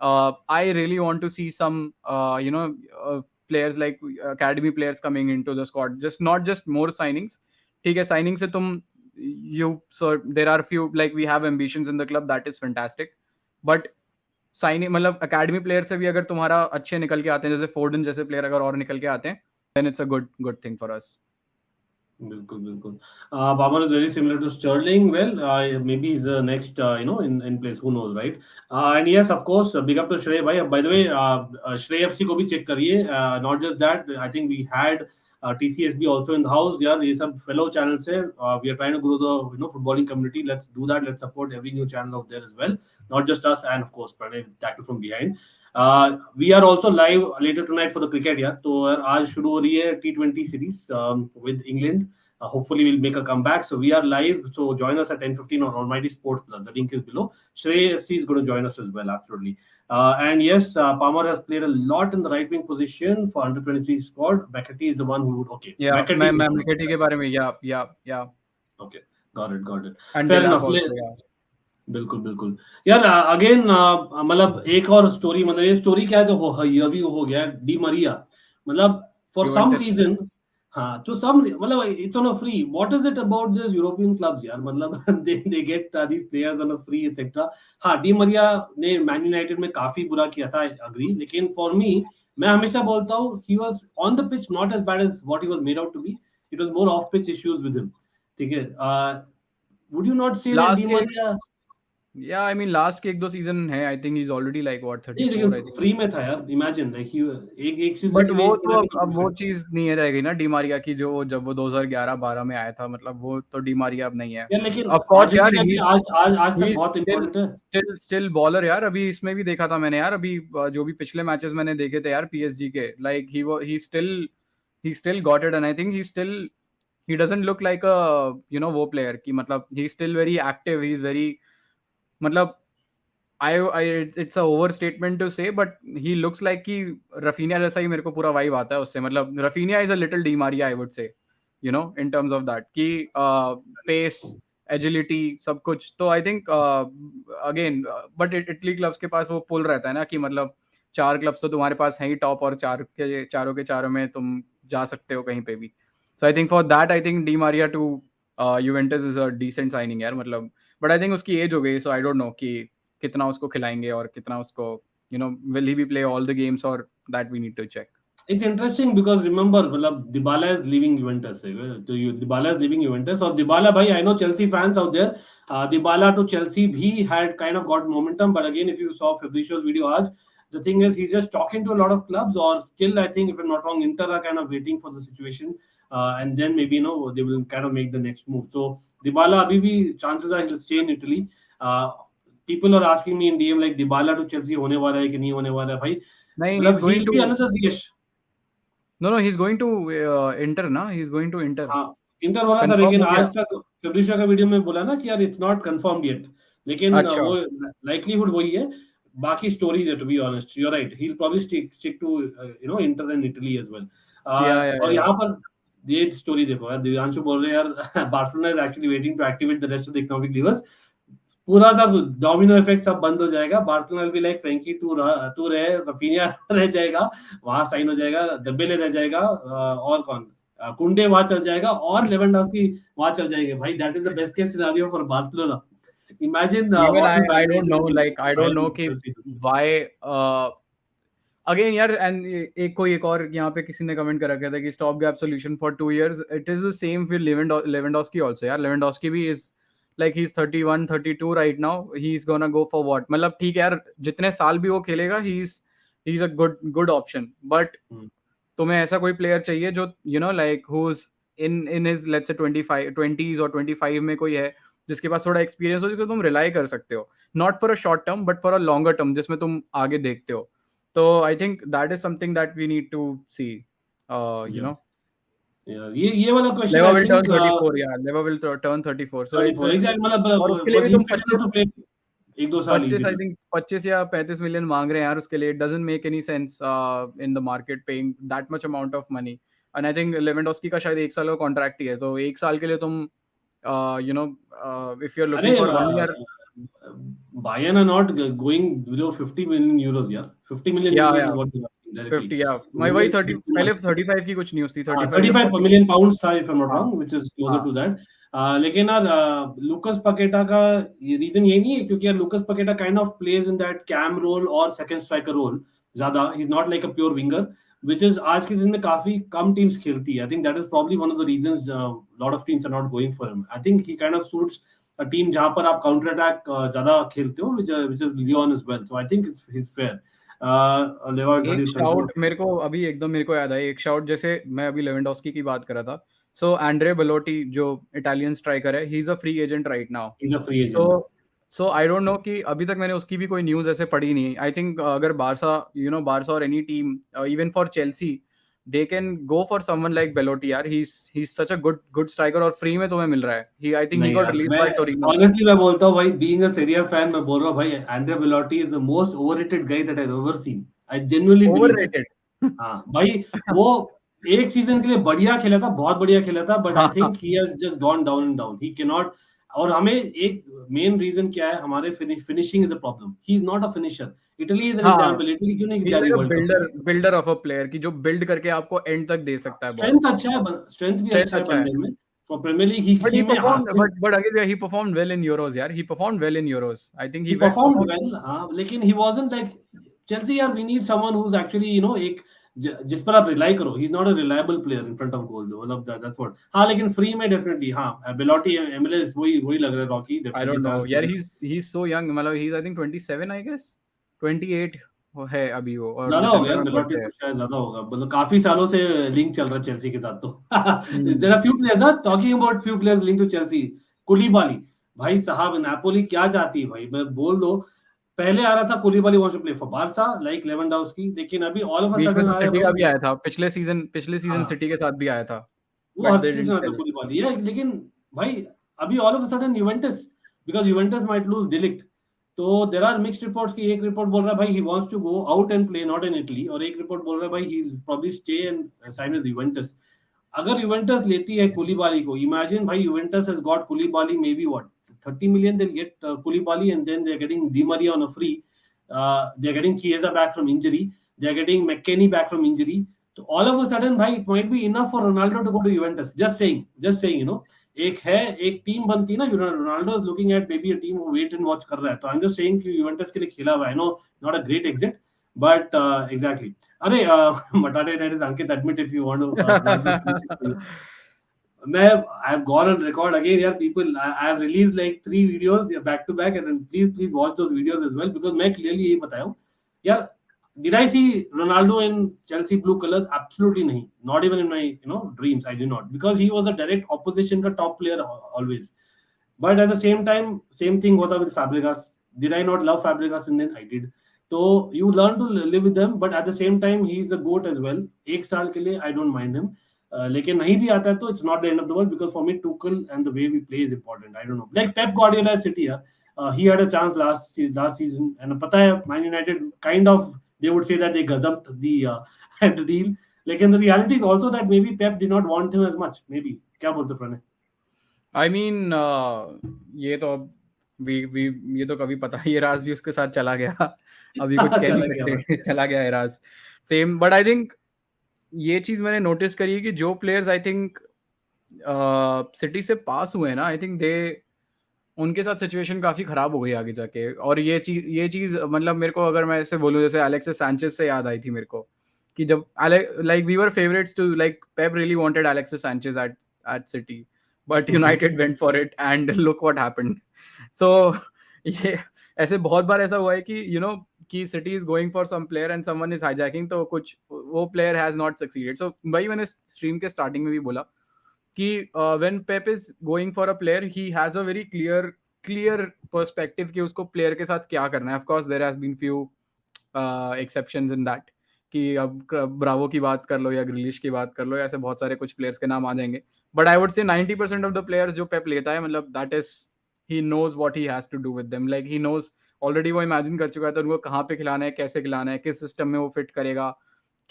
I really want to see some players like academy players coming into the squad, just not just more signings. ठीक है, साइनिंग से तुम so there are few, like we have ambitions in the club, that is fantastic, but signing मतलब academy player से भी अगर तुम्हारा अच्छे निकल के आते हैं, जैसे फोर्डन जैसे प्लेयर अगर और निकल के आते हैं, then it's a good thing for us. बिल्कुल बिल्कुल। Palmer is very similar to Sterling. Well, maybe he's the next in place, who knows, right? And yes, of course, big up to Shrey bhai. By the way, Shrey FC को भी check करिए. Not just that, I think we had TCSB also in the house. यार ये सब fellow channels है. We are trying to grow the footballing community. Let's do that. Let's support every new channel out there as well. Not just us, and of course Pranay tackle from behind. We are also live later tonight for the cricket यार। तो आज शुरू हो रही है T20 series with England. Hopefully we'll make a comeback. So we are live. So join us at 10:15 on Almighty Sports Plus. The link is below. Shrey FC is going to join us as well, absolutely. And yes, Palmer has played a lot in the right wing position for under 23 squad. McAtee is the one who would Yeah, मैं McAtee के बारे में yeah. Okay, got it. And Fair enough. बिल्कुल बिल्कुल यार। Again मतलब एक और स्टोरी, मतलब ये स्टोरी क्या है, तो अभी हो गया डी मरिया, मतलब फॉर सम रीजन, हाँ तो सम मतलब it's on a free. What is it about this European clubs यार, मतलब they get these players on a free etcetera. हाँ, डी मरिया ने मैन यूनाइटेड में काफी बुरा किया था, अग्री, लेकिन फॉर मी, मैं हमेशा बोलता हूँ, he was on the pitch not as bad as what he was made out to be. It was more off pitch issues with him, ठीक है। would you not say that last Di के Maria? या I mean last के 1-2 season है, I think he is already like what नहीं, लेकिन 34 I think. Free में था यार, इमेजिन लाइक ही एक एक सीजन बट के लिए वो इतना तो भी अब वो नहीं। चीज नहीं है रह गई ना डिमारिया की, जो जब वो 2011-12 में आया था, मतलब वो तो डिमारिया अब नहीं है। यार लेकिन ऑफ कोर्स यार, अर्जेंटीना भी आज तक ही बहुत स्टिल इंपॉर्टेंट है। स्टिल बॉलर यार। अभी इसमें भी देखा था मैंने यार, अभी जो भी पिछले मैचेस मैंने देखे थे यार पीएसजी के, like he still got it, and I think he doesn't look like अ वो प्लेयर की, मतलब he still very active, he is very, मतलब I it's a overstatement to say, but he looks like कि Raphinha जैसा ही मेरे को पूरा vibe आता है उससे। मतलब Raphinha is a little Di Maria, I would say, in terms of that कि pace, agility, सब कुछ। तो I think again, but Italy clubs के पास वो पुल रहता है ना कि मतलब 4 क्लब्स तो तुम्हारे पास हैं ही टॉप, और चारों के चारों में तुम जा सकते हो कहीं पे भी। So I think for that, I think Di Maria to Juventus is a decent signing यार, मतलब। बट आई थिंक उसकी एज हो गई, सो आई डोंट नो कि कितना उसको खिलाएंगे और कितना उसको will he be play all the games, or that we need to check. It's interesting because remember, मतलब Dybala is leaving Juventus. तो Dybala is leaving Juventus और Dybala भाई, I know Chelsea fans out there. Dybala to Chelsea भी had kind of got momentum, but again, if you saw Fabrizio's video आज, the thing is he's just talking to a lot of clubs, or still I think if I'm not wrong, Inter are kind of waiting for the situation, and then maybe they will kind of make the next move. So Dybala अभी भी chances are he'll stay in Italy. People are asking me in DM like Dybala to Chelsea होने वाला है कि नहीं होने वाला है भाई, नहीं, he's मतलब going he'll to be another Ziyech. no, he's going to Inter ना, he's going to Inter, हाँ, इंटर वाला था, कंफर्म लेकिन हो आज गया। तक फेब्रिशियो का वीडियो में बोला ना कि यार इट्स नॉट कंफर्म्ड येट, लेकिन अच्छा, वो लाइकलीहुड वही है। बाकी स्टोरीज है, to be honest you are right, he will probably stick to Inter and Italy as well. या और या यहाँ पर ये स्टोरी देखो यार, दिव्यांशु बोल रहे हैं यार Barcelona is actually waiting to activate the rest of the economic levers. पूरा सब डोमिनो इफेक्ट सब बंद हो जाएगा, बार्सिलोना भी लाइक फ्रैंकी तू रहे, रफीनिया रह जाएगा, वहां साइन हो जाएगा, दबेले रह जाएगा, और कौन, कुंडे वहां चल जाएगा, और लेवेंडोव्स्की वहां चल जाएंगे भाई। That is the best case scenario for Barcelona. Imagine even what I will don't know, like I don't know Bayern कि चेल्सी डू। why अगेन यार, एंड एक और यहाँ पे किसी ने कमेंट कर रखा था कि stop gap solution for 2 years, it is the same with Lewandowski also यार। लेवेंडोस्की भी is like he is 31-32 right now, he is gonna go for what, मतलब ठीक है यार, जितने साल भी वो खेलेगा ही is a good option. But तुम्हें ऐसा कोई प्लेयर चाहिए जो like who's in his let's say 20s और 25 में कोई है जिसके पास थोड़ा एक्सपीरियंस हो, जिसको तुम रिलाई कर सकते हो, not for a short term but for a longer term, जिसमें तुम आगे देखते हो। तो I think that is something that we need to see, you know. ये वाला क्वेश्चन लेवा आई विल टर्न थिंक 34, या लेवा will turn 34, so it's, 34 exact, और उसके लिए मतलब भी ही तुम विल टू प्ले 1-2 साल 25 आई इजीली। थिंक 25 या 35 मिलियन मांग रहे हैं यार उसके लिए। It doesn't make any sense in the market paying that much amount of money. And I think Lewandowski का शायद 1 साल का कॉन्ट्रैक्ट ही है, तो 1 साल के लिए तुम इफ यू आर अरे looking for 1 year, Bayern are not going below 50 million euros यार, 50 million या euros is what they're asking directly. 50, या So मैं वो वही it's 30, bit too पहले much. 35 की कुछ न्यूज़ थी, 35 या 35 40। million pounds था if I'm not हाँ wrong, which is closer हाँ to that. लेकिन यार लुकस पकेटा का रीजन यही नहीं है, क्योंकि यार Lucas Paqueta kind of plays in that CAM role और सेकंड स्ट्राइकर रोल ज्यादा, he is not like a pure winger, which is आज के दिन में काफी कम टीम्स खेलती है। I think that is probably one of the reasons lot of teams are not going for him. I think he kind of suits a team जहां पर आप काउंटर अटैक ज्यादा खेलते हो, which is Lyon as well. So I think he's fair. Lewa एक 30 shout मेरे को अभी एकदम मेरे को याद आया, एक शाउट जैसे मैं अभी लेवेंडोस्की की बात कर रहा था। सो एंड्रे बेलोटी जो इटालियन स्ट्राइकर है, ही is a free agent right now. he's a free agent. तो सो आई डोंट नो कि अभी तक मैंने उसकी भी कोई न्यूज़ ऐसे पढ़ी नहीं। आई थिंक अगर बारसा और any team, even for Chelsea, they can go for someone like Belotti यार। He is such a good striker, और फ्री में तुम्हें मिल रहा है। ही आई थिंक ही नहीं गॉट यार, रिलीज मैं बाय टोरिनो। ऑनेस्टली मैं बोलता हूँ भाई, बीइंग अ सीरिया फैन, मैं बोल रहा हूँ भाई, Andrea Belotti is the most overrated guy that I have ever seen. I genuinely believe that. Overrated. हाँ भाई, वो एक सीजन के लिए बढ़िया खेला था, बहुत बढ़िया खेला था, बट आई हाँ हाँ think he has just gone down and down, he can not. और हमें एक मेन रीजन क्या है, हमारे finishing is a problem, he is not a finisher. Italy is an हाँ, एग्जांपल, इटली क्यों नहीं ही इज जा रही like a world cup? Builder of a player की जो बिल्ड करके आपको एंड तक दे सकता है बॉल। स्ट्रेंथ अच्छा है, स्ट्रेंथ भी स्ट्रेंथ अच्छा है अच्छा है। बंदे में, फॉर प्रीमियर लीग ही But he he may have performed, में but again, he performed well in Euros, yeah. He performed well in Euros. I think he he performed performed. well, हाँ, लेकिन he wasn't like Chelsea यार, we need someone who's actually एक जिस पर आप rely करो, ही is not a reliable player in front of goal, मतलब that's what. हाँ लेकिन फ्री में डेफिनेटली, हाँ बेलोटी एमएलएस वही लग रहा है, Rocky I definitely don't know that's यार, द he's so young, मतलब he's I think 27 I guess, 28 है अभी वो, और ज्यादा हो गया दिसंबर यार, में बेलोटी बर्थडे है। तो शायद ज्यादा होगा, मतलब काफी सालों से लिंक चल रहा है चेल्सी के साथ तो। There hmm. Are few players ना, talking about few players link to Chelsea. Koulibaly, भाई साहब नापोली क्या चाहती है भाई, मैं बोल दो। पहले आ रहा था Koulibaly wants to play for Barca like Lewandowski, लेकिन अभी ऑल ऑफ अ बीच में सडन तो आ रहा है सिटी का भी भाई। आया था, पिछले सीजन हाँ, सिटी के साथ भी आया था, वो बट हर दे सीजन डिडंट आता सेल। कुलीबाली है, लेकिन भाई अभी all of a sudden Juventus, because Juventus might lose de Ligt. तो देर आर मिक्स्ड रिपोर्ट्स की, एक रिपोर्ट बोल रहा है भाई he wants to go out and play not in Italy, और एक रिपोर्ट बोल रहा है भाई he probably stay and sign with Juventus. अगर यूवेंटस लेती है कुलीबाली को, इमेजिन भाई Juventus has got Koulibaly maybe what 30 million they'll get Koulibaly, and then they're getting Di Maria on a free, they're getting Chiesa back from injury, they're getting McKennie back from injury. तो all of a sudden भाई it might be enough for Ronaldo to go to Juventus, just saying you know, एक है, एक team बनती ना, Ronaldo is looking at maybe a team who wait and watch कर रहा है, तो आई एम जस्ट सेइंग कि यूवेंटस के लिए खेला हुआ है, no not a great exit but exactly. अरे मटाडे that is Ankit, admit if you want to Ronaldo finish it for you. मैं I have gone on record again यार, people I have release like 3 videos back to back, and please watch those videos as well, because मैं clearly यही बताया हूं यार। Did I see Ronaldo in Chelsea blue colors? Absolutely nahi. Not even in my dreams. I did not, because he was a direct opposition ka top player always. But at the same time, same thing hota with Fabregas. Did I not love Fabregas? And then I did. So you learn to live with them, but at the same time, he is a goat as well. एक साल के लिए I don't mind him. लेकिन नहीं भी आता है तो it's not the end of the world, because for me Tuchel and the way we play is important. I don't know. Like Pep Guardiola at City, he had a chance last season, and पता है Man United kind of, they would say that they gazumped the the deal. लेकिन the reality is also that maybe Pep did not want him as much. Maybe क्या बोलते Pranay? I mean ये तो अब we ये तो कभी पता ही, ये राज भी उसके साथ चला गया। अभी कुछ कह नहीं चला गया सकते, भाई। चला गया है राज। सेम, बट आई थिंक ये चीज मैंने नोटिस करी है कि जो प्लेयर्स आई थिंक सिटी से पास हुए हैं ना, आई थिंक दे उनके साथ सिचुएशन काफी खराब हो गई आगे जाके। और ये चीज मतलब मेरे को, अगर मैं ऐसे बोलूं, जैसे एलेक्सिस सैंचेज से याद आई थी मेरे को, कि जब like we were favourites too, like Pep really wanted Alexis Sanchez at City, but United went for it and look what happened. So ये ऐसे बहुत बार ऐसा हुआ है कि कि City is going for some player and someone is hijacking, तो कुछ वो player has not succeeded. So भाई मैंने स्ट्रीम के स्टार्टिंग में भी बोला कि when Pep is going for a player, he has a very clear perspective कि उसको प्लेयर के साथ क्या करना है। Of course there has been few exceptions in that, कि अब ब्रावो की बात कर लो या ग्रिलिश की बात कर लो, ऐसे बहुत सारे कुछ प्लेयर्स के नाम आ जाएंगे, बट आई वुड से 90% ऑफ द प्लेयर्स जो पेप लेता है, मतलब that is he knows what he has to do with them. Like he knows already, वो इमेजिन कर चुका है तो उनको कहाँ पे खिलाना है, कैसे खिलाना है, किस सिस्टम में वो फिट करेगा,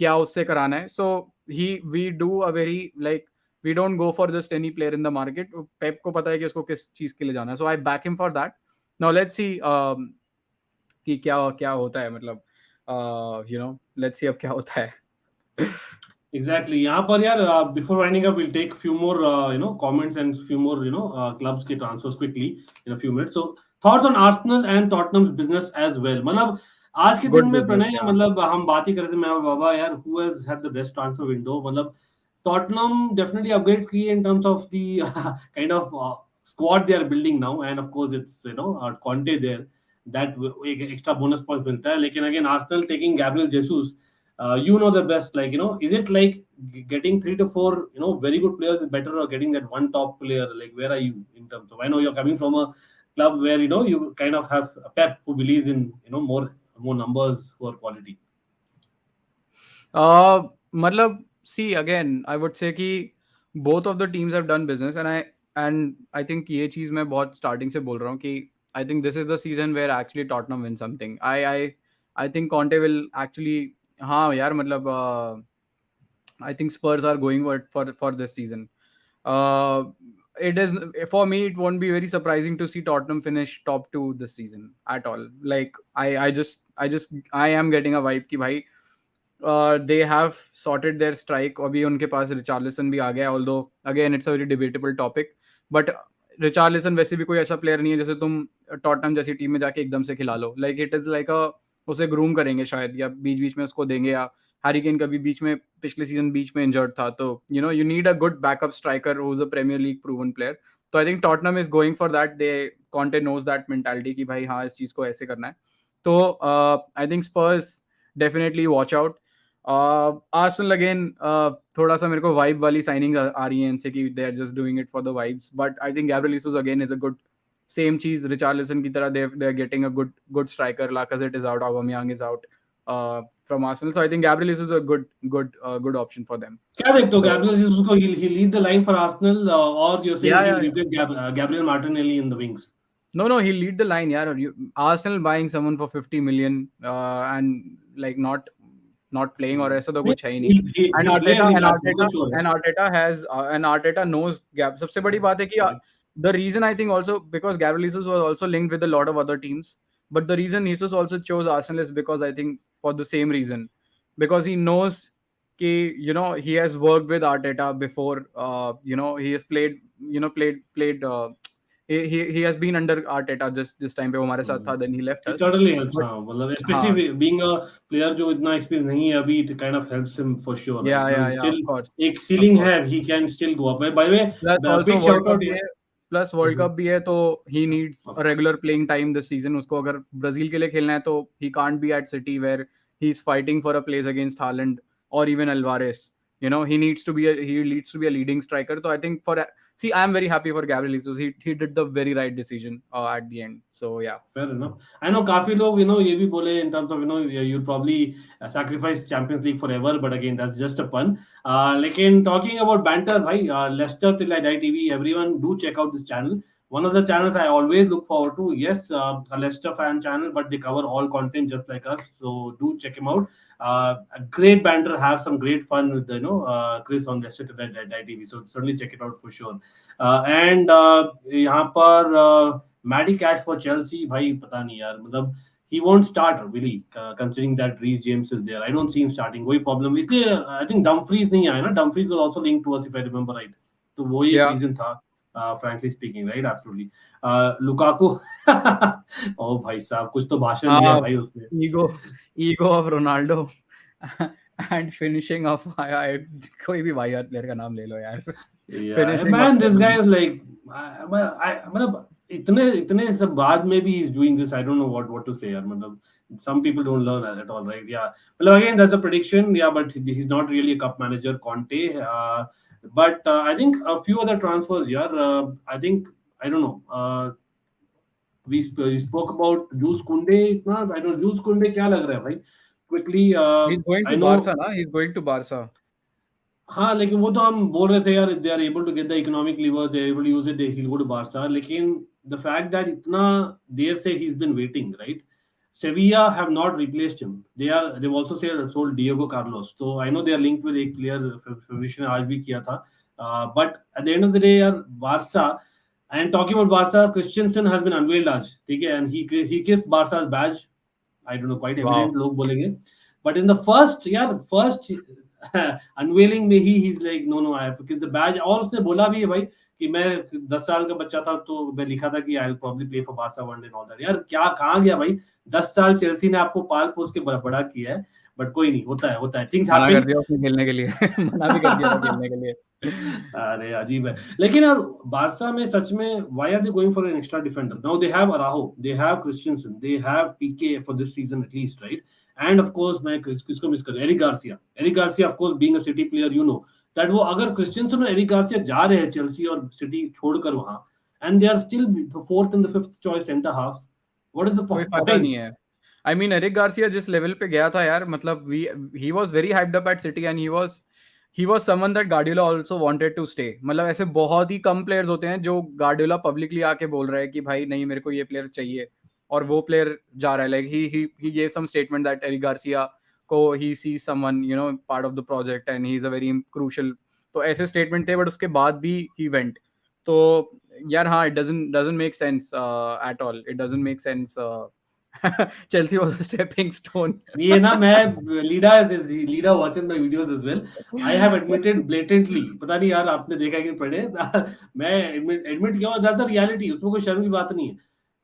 क्या उससे कराना है। So he we do a very like we don't go for just any player in the market. Pep को पता है कि उसको किस चीज के लिए जाना है, so I back him for that. Now let's see कि क्या क्या होता है, मतलब लेट्स सी अब क्या होता है। Exactly. यहाँ पर यार, before winding up, we'll take few more comments and few more clubs के transfers quickly in a few minutes. So thoughts on Arsenal and Tottenham's business as well. मतलब आज के दिन गुड में बिजनेस प्रणय, या मतलब हम बात ही कर रहे थे मैं और बाबा यार, who has had the best transfer window? मतलब Tottenham definitely upgrade की in terms of the kind of squad they are building now, and of course it's Conte there, that एक extra bonus points मिलता है। लेकिन again Arsenal taking Gabriel Jesus, you know the best, like is it like getting 3 to 4 very good players is better, or getting that one top player? Like where are you in terms of, I know you're coming from a club where you kind of have a Pep who believes in more numbers for quality. मतलब see again I would से कि both of the teams have done business, and I think ये चीज मैं बहुत starting से बोल रहा हूँ कि I think this is the season where actually Tottenham win something. I think Conte will actually, हाँ यार मतलब I think Spurs are going for this season. It is, for me, it won't be very surprising to see Tottenham finish top 2 this season at all. Like I am getting a vibe कि भाई they have sorted their strike. अभी उनके पास Richarlison भी आ गया, although again it's a very debatable topic, but Richarlison वैसे भी कोई ऐसा प्लेयर नहीं है जैसे तुम टॉटनहम जैसी टीम में जाके एकदम से खिला लो। लाइक इट इज लाइक उसे ग्रूम करेंगे शायद, या बीच बीच में उसको देंगे, या हैरी केन कभी बीच में पिछले सीजन बीच में इंजर्ड था, तो you need a good backup striker who's a Premier League proven player. तो I think Tottenham is going for that. Conte knows that mentality कि भाई हाँ इस चीज को ऐसे करना है. तो I think Spurs definitely watch out. Arsenal again, थोड़ा सा मेरे को वाइब वाली साइनिंग आ रही है इनसे कि they are just doing it for the vibes, but I think Gabriel Jesus again is a good same चीज Richarlison की तरह they are getting a good striker. Lacazette is out, Aubameyang is out from Arsenal, so I think Gabriel Jesus is a good option for them. क्या देखते हो Gabriel Jesus को? He lead the line for Arsenal, or you're saying he'll replace Gabriel Martinelli in the wings? No, he'll lead the line. Yeah, Arsenal buying someone for 50 million and like not playing or ऐसा तो कुछ है ही नहीं. And Arteta knows Gab. सबसे बड़ी बात है कि the reason I think also because Gabriel Jesus was also linked with a lot of other teams, but the reason Jesus also chose Arsenal is because I think for the same reason, because he knows कि he has worked with Arteta before. He has played he has been under Arteta just this time पे वो हमारे साथ था, then he left us. It certainly helps, मतलब especially being a player जो इतना experience नहीं है अभी, it kind of helps him for sure. Yeah, of course. एक ceiling है, he can still go up. By the way, big shout out plus World Cup भी है, तो he needs a regular playing time this season. उसको अगर Brazil के लिए खेलना है तो he can't be at City where he's fighting for a place against Haaland or even Alvarez. He needs to be a leading striker. So I think I'm very happy for Gabriel Jesus. He did the very right decision at the end. So yeah. Fair enough. I know काफी लोग ये भी बोले in terms of you'll probably sacrifice Champions League forever, but again that's just a pun. लेकिन talking about banter, भाई, Leicester Till I Die TV, everyone do check out this channel. One of the channels I always look forward to. Yes, a Leicester fan channel, but they cover all content just like us. So do check him out. A great banter, have some great fun with Chris on Leicester Till I Die TV. So certainly check it out for sure. And यहाँ पर Matty Cash for Chelsea, भाई पता नहीं यार, मतलब he won't start really, considering that Reece James is there. I don't see him starting. वही problem. इसलिए I think Dumfries नहीं आया ना. Dumfries was also linked to us if I remember right. तो वही एक reason था. Frankly speaking, right? Absolutely. Lukaku, oh भाई साहब, कुछ तो भाषण दिया भाई उसने. Ego of Ronaldo and finishing of कोई भी भाई यार प्लेयर का नाम ले लो यार. Yeah, man, this guy is like, मतलब इतने सब बाद में भी he's doing this. I don't know what to say यार. मतलब some people don't learn at all, right? Yeah. Well, again, that's a prediction. Yeah, but he's not really a cup manager, Conte. But I think a few other transfers here. I think, I don't know. We spoke about Jules Koundé. I don't know, Jules Koundé क्या लग रहा है भाई? Quickly. He's going to Barca ना? He's going to Barca. हाँ, लेकिन वो तो हम बोल रहे थे यार, they are able to get the economic lever, they are able to use it, he'll go to Barca. लेकिन the fact that इतना देर से he's been waiting, right? Sevilla have not replaced him. They've also sold Diego Carlos. So I know they are linked with एक player, Fabrizio ने आज भी किया था. But at the end of the day, यार, Barca, and talking about Barca, Christensen has been unveiled आज, ठीक है, and he kissed Barca's badge. I don't know, quite evident लोग बोलेंगे. But in the first unveiling में he's like, no, I have to kiss the badge. और उसने बोला भी है भाई कि मैं 10 साल का बच्चा था तो मैं लिखा था कि I'll probably play for Barca one day and all that. यार क्या कहाँ गया भाई? 10 साल चेल्सी ने आपको पाल पोस के बड़ा किया है, बट कोई नहीं, होता है. Things happen. मना कर दिया उसने खेलने के लिए. मना भी कर दिया खेलने के लिए. अरे अजीब है. लेकिन यार बारसा में सच में why are they going for an extra defender? Now they have Araujo, they have Christensen, they have PK for this season at least, right? And of course मैं किसको मिस कर रहा हूं? Eric Garcia of course being a City player, that वो अगर Christensen और Eric Garcia जा रहे हैं चेल्सी और सिटी छोड़कर वहां, and they are still the 4th and the 5th choice center half, what is the point? कोई फायदा नहीं है. I mean Eric Garcia जिस लेवल पे गया था यार, मतलब he was very hyped up at City and he was someone that Guardiola also wanted to stay. मतलब ऐसे बहुत ही कम प्लेयर्स होते हैं जो Guardiola publicly आके बोल रहा है कि भाई नहीं मेरे को ये प्लेयर चाहिए और वो प्लेयर जा रहा है. Like he gave some statement that Eric Garcia को he sees someone part of the project and he is a very crucial. तो ऐसे statement थे, but उसके बाद भी he went. तो यार हाँ, it doesn't make sense at all. It doesn't make sense. Chelsea was a stepping stone. ये ना मैं Lida watches my videos as well. I have admitted blatantly. पता नहीं यार आपने देखा कि पढ़े. मैं admit किया, that's a reality. उसमें कोई शर्म की बात नहीं है.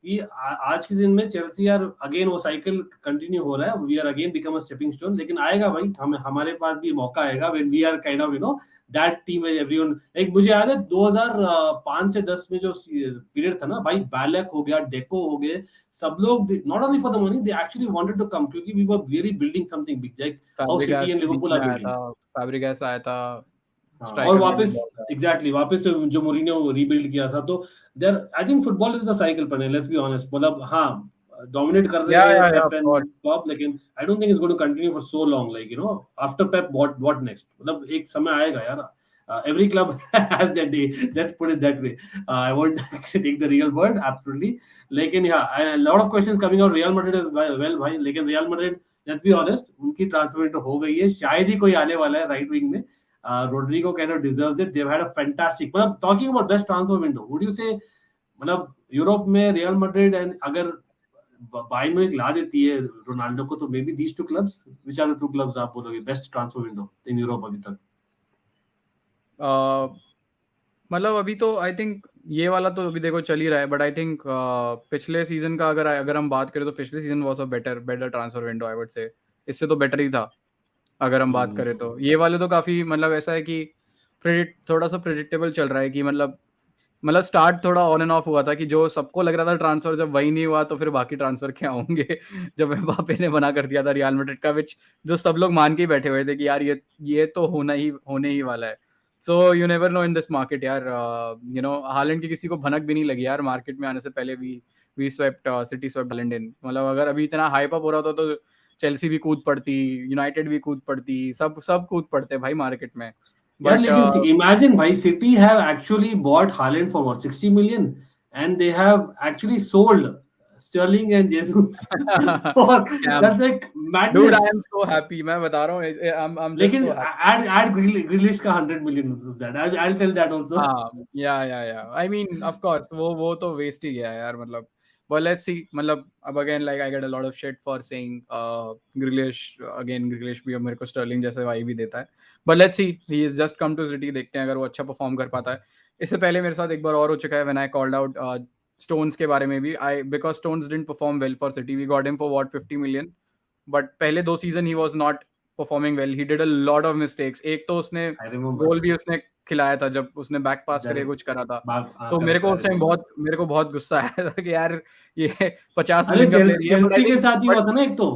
कि आज के दिन में चेल्सी यार अगेन वो साइकिल कंटिन्यू हो रहा है, we are again become a stepping stone, लेकिन आएगा भाई, हमारे पास भी मौका आएगा when we are kind of that team है एवरीवन। लाइक मुझे याद है 2005 से 10 में जो पीरियड था ना भाई, बैलेक हो गया, डेको हो गए, सब लोग not only for the money, they actually wanted to come, क्योंकि we were really building something big, like how City Fabregas and बीच लिवरपूल में आर आया बिल्डिंग। था, फैब्रिगास आया था, हाँ, और स्ट्राइकर में भी वापस बहुत था। एग्जैक्टली वापस से जो मोरिनियो रीबिल्ड किया था, तो there I think football is a cycle पर, लेट्स बी ऑनेस्ट, मतलब हाँ डोमिनेट कर रहे हैं या Pep of and course. Stop, लेकिन I don't think it's going to continue for so long, like after Pep what next, मतलब एक समय आएगा यार, every club has their day, let's put it that way. I won't take the real word absolutely, लेकिन yeah, a lot of questions coming out Real Madrid as well भाई, लेकिन Real Madrid let's be honest उनकी transfer window हो गई है, शायद ही कोई आने वाला है राइट विंग में। Rodrigo kind of deserves it. They've had a fantastic, मतलब talking about best transfer window, would you say मतलब यूरोप में रियल मैड्रिड एंड अगर बायर्न म्यूनिख ला देती है रोनाल्डो को, तो maybe these two clubs, which are the two clubs आप बोलोगे best transfer window in Europe अभी तक? मतलब अभी तो आई थिंक ये वाला तो अभी देखो चल ही रहा है, बट आई थिंक पिछले सीजन का अगर हम बात करें तो पिछले season was a better transfer window, I would से इससे तो बेटर ही था अगर हम बात करें तो। ये वाले तो काफी मतलब ऐसा है कि थोड़ा सा प्रेडिक्टेबल चल रहा है कि मतलब स्टार्ट थोड़ा ऑन एंड ऑफ हुआ था कि जो सबको लग रहा था ट्रांसफर, जब वही नहीं हुआ तो फिर बाकी ट्रांसफर क्या होंगे जब एम्बापे ने मना कर दिया था रियल मैड्रिड का, विच जो सब लोग मान के ही बैठे हुए थे कि यार ये तो होने ही वाला है। So you never know in this market यार, हालैंड की किसी को भनक भी नहीं लगी यार मार्केट में आने से पहले भी। We swept City swept Haaland in, मतलब अगर अभी इतना हाइप अप हो रहा था तो चेल्सी भी कूद पड़ती, यूनाइटेड भी कूद पड़ती, सब कूद पड़ते भाई मार्केट में। यार बट लेकिन imagine भाई, City have actually bought Haaland for what, 60 million, and they have actually sold Sterling and Jesus for, scam that's like Dude, I madness. am so happy. मैं बता रहा हूँ, I'm just लेकिन so happy. add Grealish का 100 million is that, I'll tell that also. हाँ, या I mean of course वो तो waste ही गया यार, मतलब but let's see, मतलब अब again like I get a lot of shit for saying Grealish भी अब मेरे को Sterling जैसे वाई भी देता है, but let's see, he is just come to City, देखते हैं अगर वो अच्छा परफॉर्म कर पाता है। इससे पहले मेरे साथ एक बार और हो चुका है when I called out Stones के बारे में भी, because Stones didn't perform well for City, we got him for what 50 million, but पहले 2 season he was not performing well, he did a lot of mistakes. एक तो उसने I remember गोल भी उसने खिलाया था जब उसने बैक पास that. करके कुछ करा था, तो Correct, I remember. मेरे को बहुत गुस्सा आया था कि यार ये 50 अरे मिलियन का प्लेयर ही है, बट आई चेल्सी के थिंक साथ ही बट हुआ था ना एक तो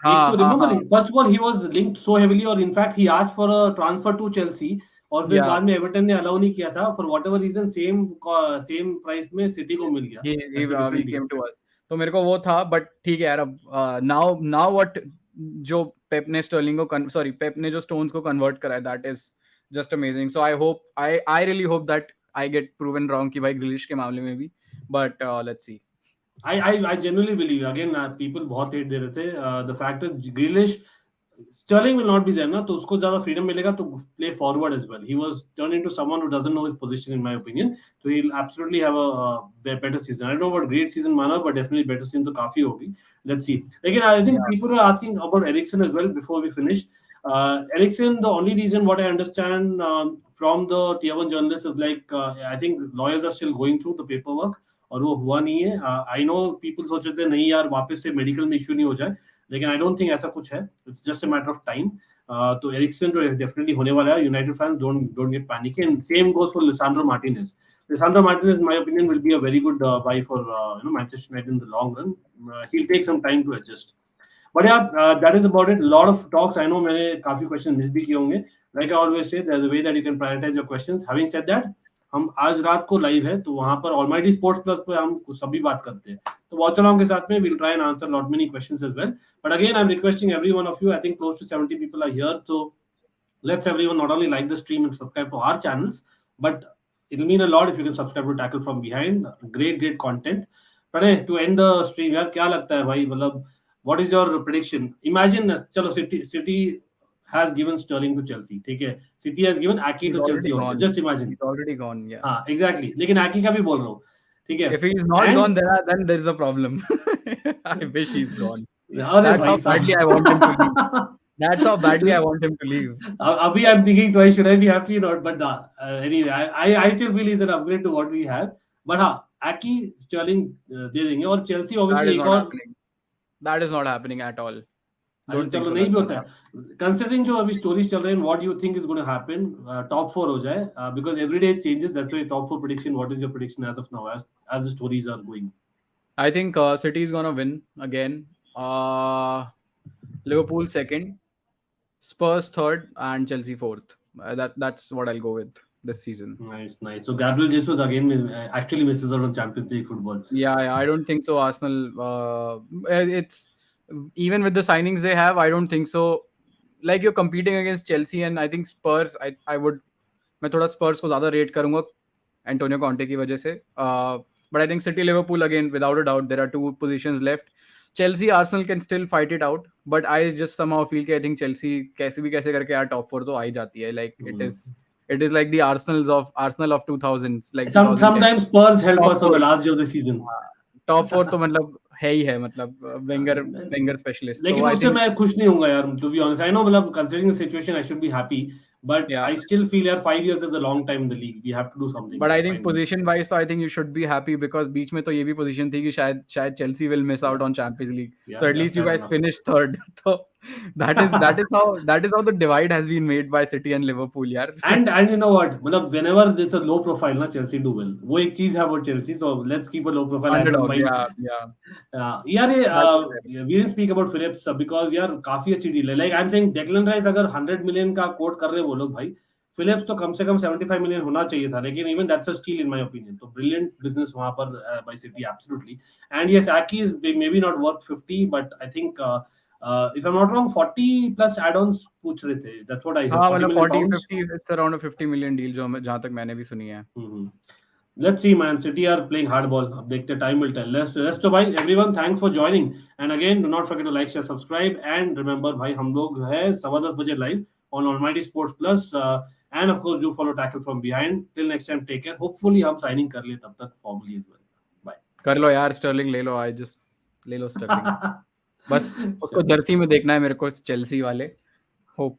रिमेंबर, हाँ first of all he was linked so heavily, और in fact he asked for a transfer to Chelsea, और फिर या बाद में एवर्टन ने अलाउ नहीं किया था for whatever reason, same price में सिटी को मिल गया, that's a he different came deal. To us, तो मेरे को वो था, बट ठीक है यार अब नाउ व्हाट जो पेप ने स्टर्लिंग को सॉरी पेप ने जो स्टोन्स को कन्वर्ट करा है, that is just amazing. So I really hope that I get proven wrong कि भाई ग्रिलिश के मामले में भी, but let's see. I genuinely believe again, people बहुत hate दे रहे थे, the fact is Grealish, Sterling will not be there ना, तो उसको ज्यादा freedom मिलेगा to play forward as well. He was turned into someone who doesn't know his position in my opinion, so he'll absolutely have a better season. I don't know about great season माना, but definitely better season तो काफी होगी, let's see. लेकिन I think Yeah. people are asking about Eriksen as well before we finish. Eriksen, the only reason what I understand from the tier 1 journalists is like I think lawyers are still going through the paperwork, और वो हुआ नहीं है। I know people सोच रहे थे नहीं यार वापस से मेडिकल में इश्यू नहीं हो जाए, लेकिन आई डोंट थिंक ऐसा कुछ है, it's just a matter of time. तो एरिक्सन तो डेफिनेटली होने वाला है, United fans don't get panic, and same goes for Lisandro Martinez. Lisandro Martinez, in my opinion, will be a very good buy for Manchester United in the long run. He'll take some time to adjust. But yeah, that is about it. A lot of talks. I know मैंने काफी question miss भी किए होंगे. Like I always say, there's a way that you can prioritize your questions. Having said that, हम आज रात को live है, तो वहां पर ऑलमाइटी स्पोर्ट्स प्लस पे हम सभी बात करते हैं, तो वॉच अलॉन्ग के साथ में will try and answer lot many questions as well. But again I am requesting every one of you, I think close to 70 people are here, so let's everyone not only like the stream and subscribe to our channels, but it'll mean a lot if you can subscribe to Tackle from Behind. Great content. Pranay, to end the stream यार, क्या लगता है भाई, मतलब what is your prediction? Imagine, चलो City has given Sterling to Chelsea, ठीक है, City has given Ake He's to already Chelsea also, gone. just imagine. He's already gone. Yeah. हाँ exactly, लेकिन Ake का भी बोल रहा हूँ, ठीक है, If he's not and gone, then there is a problem. I wish he's gone. अरे That's भाई how badly I want him to leave. साहब That's how badly I want him to leave. Abhi I'm thinking twice, should I be happy or not? But anyway, I still feel he's an upgrade to what we have. But Aki Sterling दे देंगे और Chelsea That obviously is एक not और happening. That is not happening at all. अरे Don't think चलो so. नहीं That's भी gonna होता happen. है कंसिडरिंग जो अभी स्टोरीज चल रहे हैं what you think is going to happen top 4 हो जाए because every day changes that's why top 4 prediction what is your prediction as of now as the stories are going I think City is gonna win again. Liverpool second, Spurs third, and Chelsea fourth. That's what I'll go with this season. nice so Gabriel Jesus again actually misses out on Champions League football Yeah, I don't think so. Arsenal, it's even with the signings they have, I don't think so. Like you're competing against Chelsea, and I think Spurs. I would, मैं थोड़ा Spurs को ज़्यादा rate करूँगा Antonio Conte की वजह से. But I think City, Liverpool again, without a doubt, there are 2 positions left. Chelsea, Arsenal can still fight it out, but I just somehow feel कि I think Chelsea कैसे भी कैसे करके यार top 4 तो आ ही जाती है. Like it is like the Arsenal of 2000s, like 2010. sometimes Spurs help Top us on the 4. last day of the season top 4 तो मतलब है ही है, मतलब वेंगर स्पेशलिस्ट. लेकिन तो I उससे think मैं खुश नहीं होऊंगा यार to be honest I know मतलब considering the situation I should be happy but Yeah. I still feel यार 5 years is a long time in the league we have to do something But I think position wise, तो I think you should be happy because बीच में तो ये भी position थी कि शायद Chelsea will miss out on Champions League. Yeah, So at yeah, least you fair guys enough. finished third. So that is how the divide has been made by City and Liverpool यार. and you know what मतलब whenever there's a low profile ना Chelsea do well वो एक चीज है वो Chelsea so let's keep a low profile I don't Underdog. mind Yeah. यार ये That's fair. we didn't speak about Phillips because यार काफी अच्छी डील है like I'm saying Declan Rice अगर 100 million का कोट कर रहे हैं वो लोग भाई फिलिप्स तो कम से कम 75 मिलियन होना चाहिए था लेकिन even that's a steal in my opinion तो ब्रिलियंट बिजनेस वहां पर by City absolutely and yes Aki is maybe not worth 50 but I think if I'm not wrong 40 plus add-ons पूछ रहे थे that's what I heard हाँ 40 मतलब million 40 pounds 50 it's around a 50 million deal जो जहाँ तक मैंने भी सुनी है. Let's see, man. City are playing hardball. अब देखते हैं, time will tell. Let's तो भाई everyone, thanks for joining. And again, do not forget to like, share, subscribe. And remember, भाई हम लोग हैं 10:15 बजे live on Almighty Sports Plus. And of course, do follow Tackle from Behind. Till next time, take care. Hopefully, हम signing कर ले तब तक formally as well. Bye. कर लो यार स्टर्लिंग ले लो. ले लो स्टर्लिंग. बस उसको जर्सी में देखना है मेरे को चेल्सी वाले. होप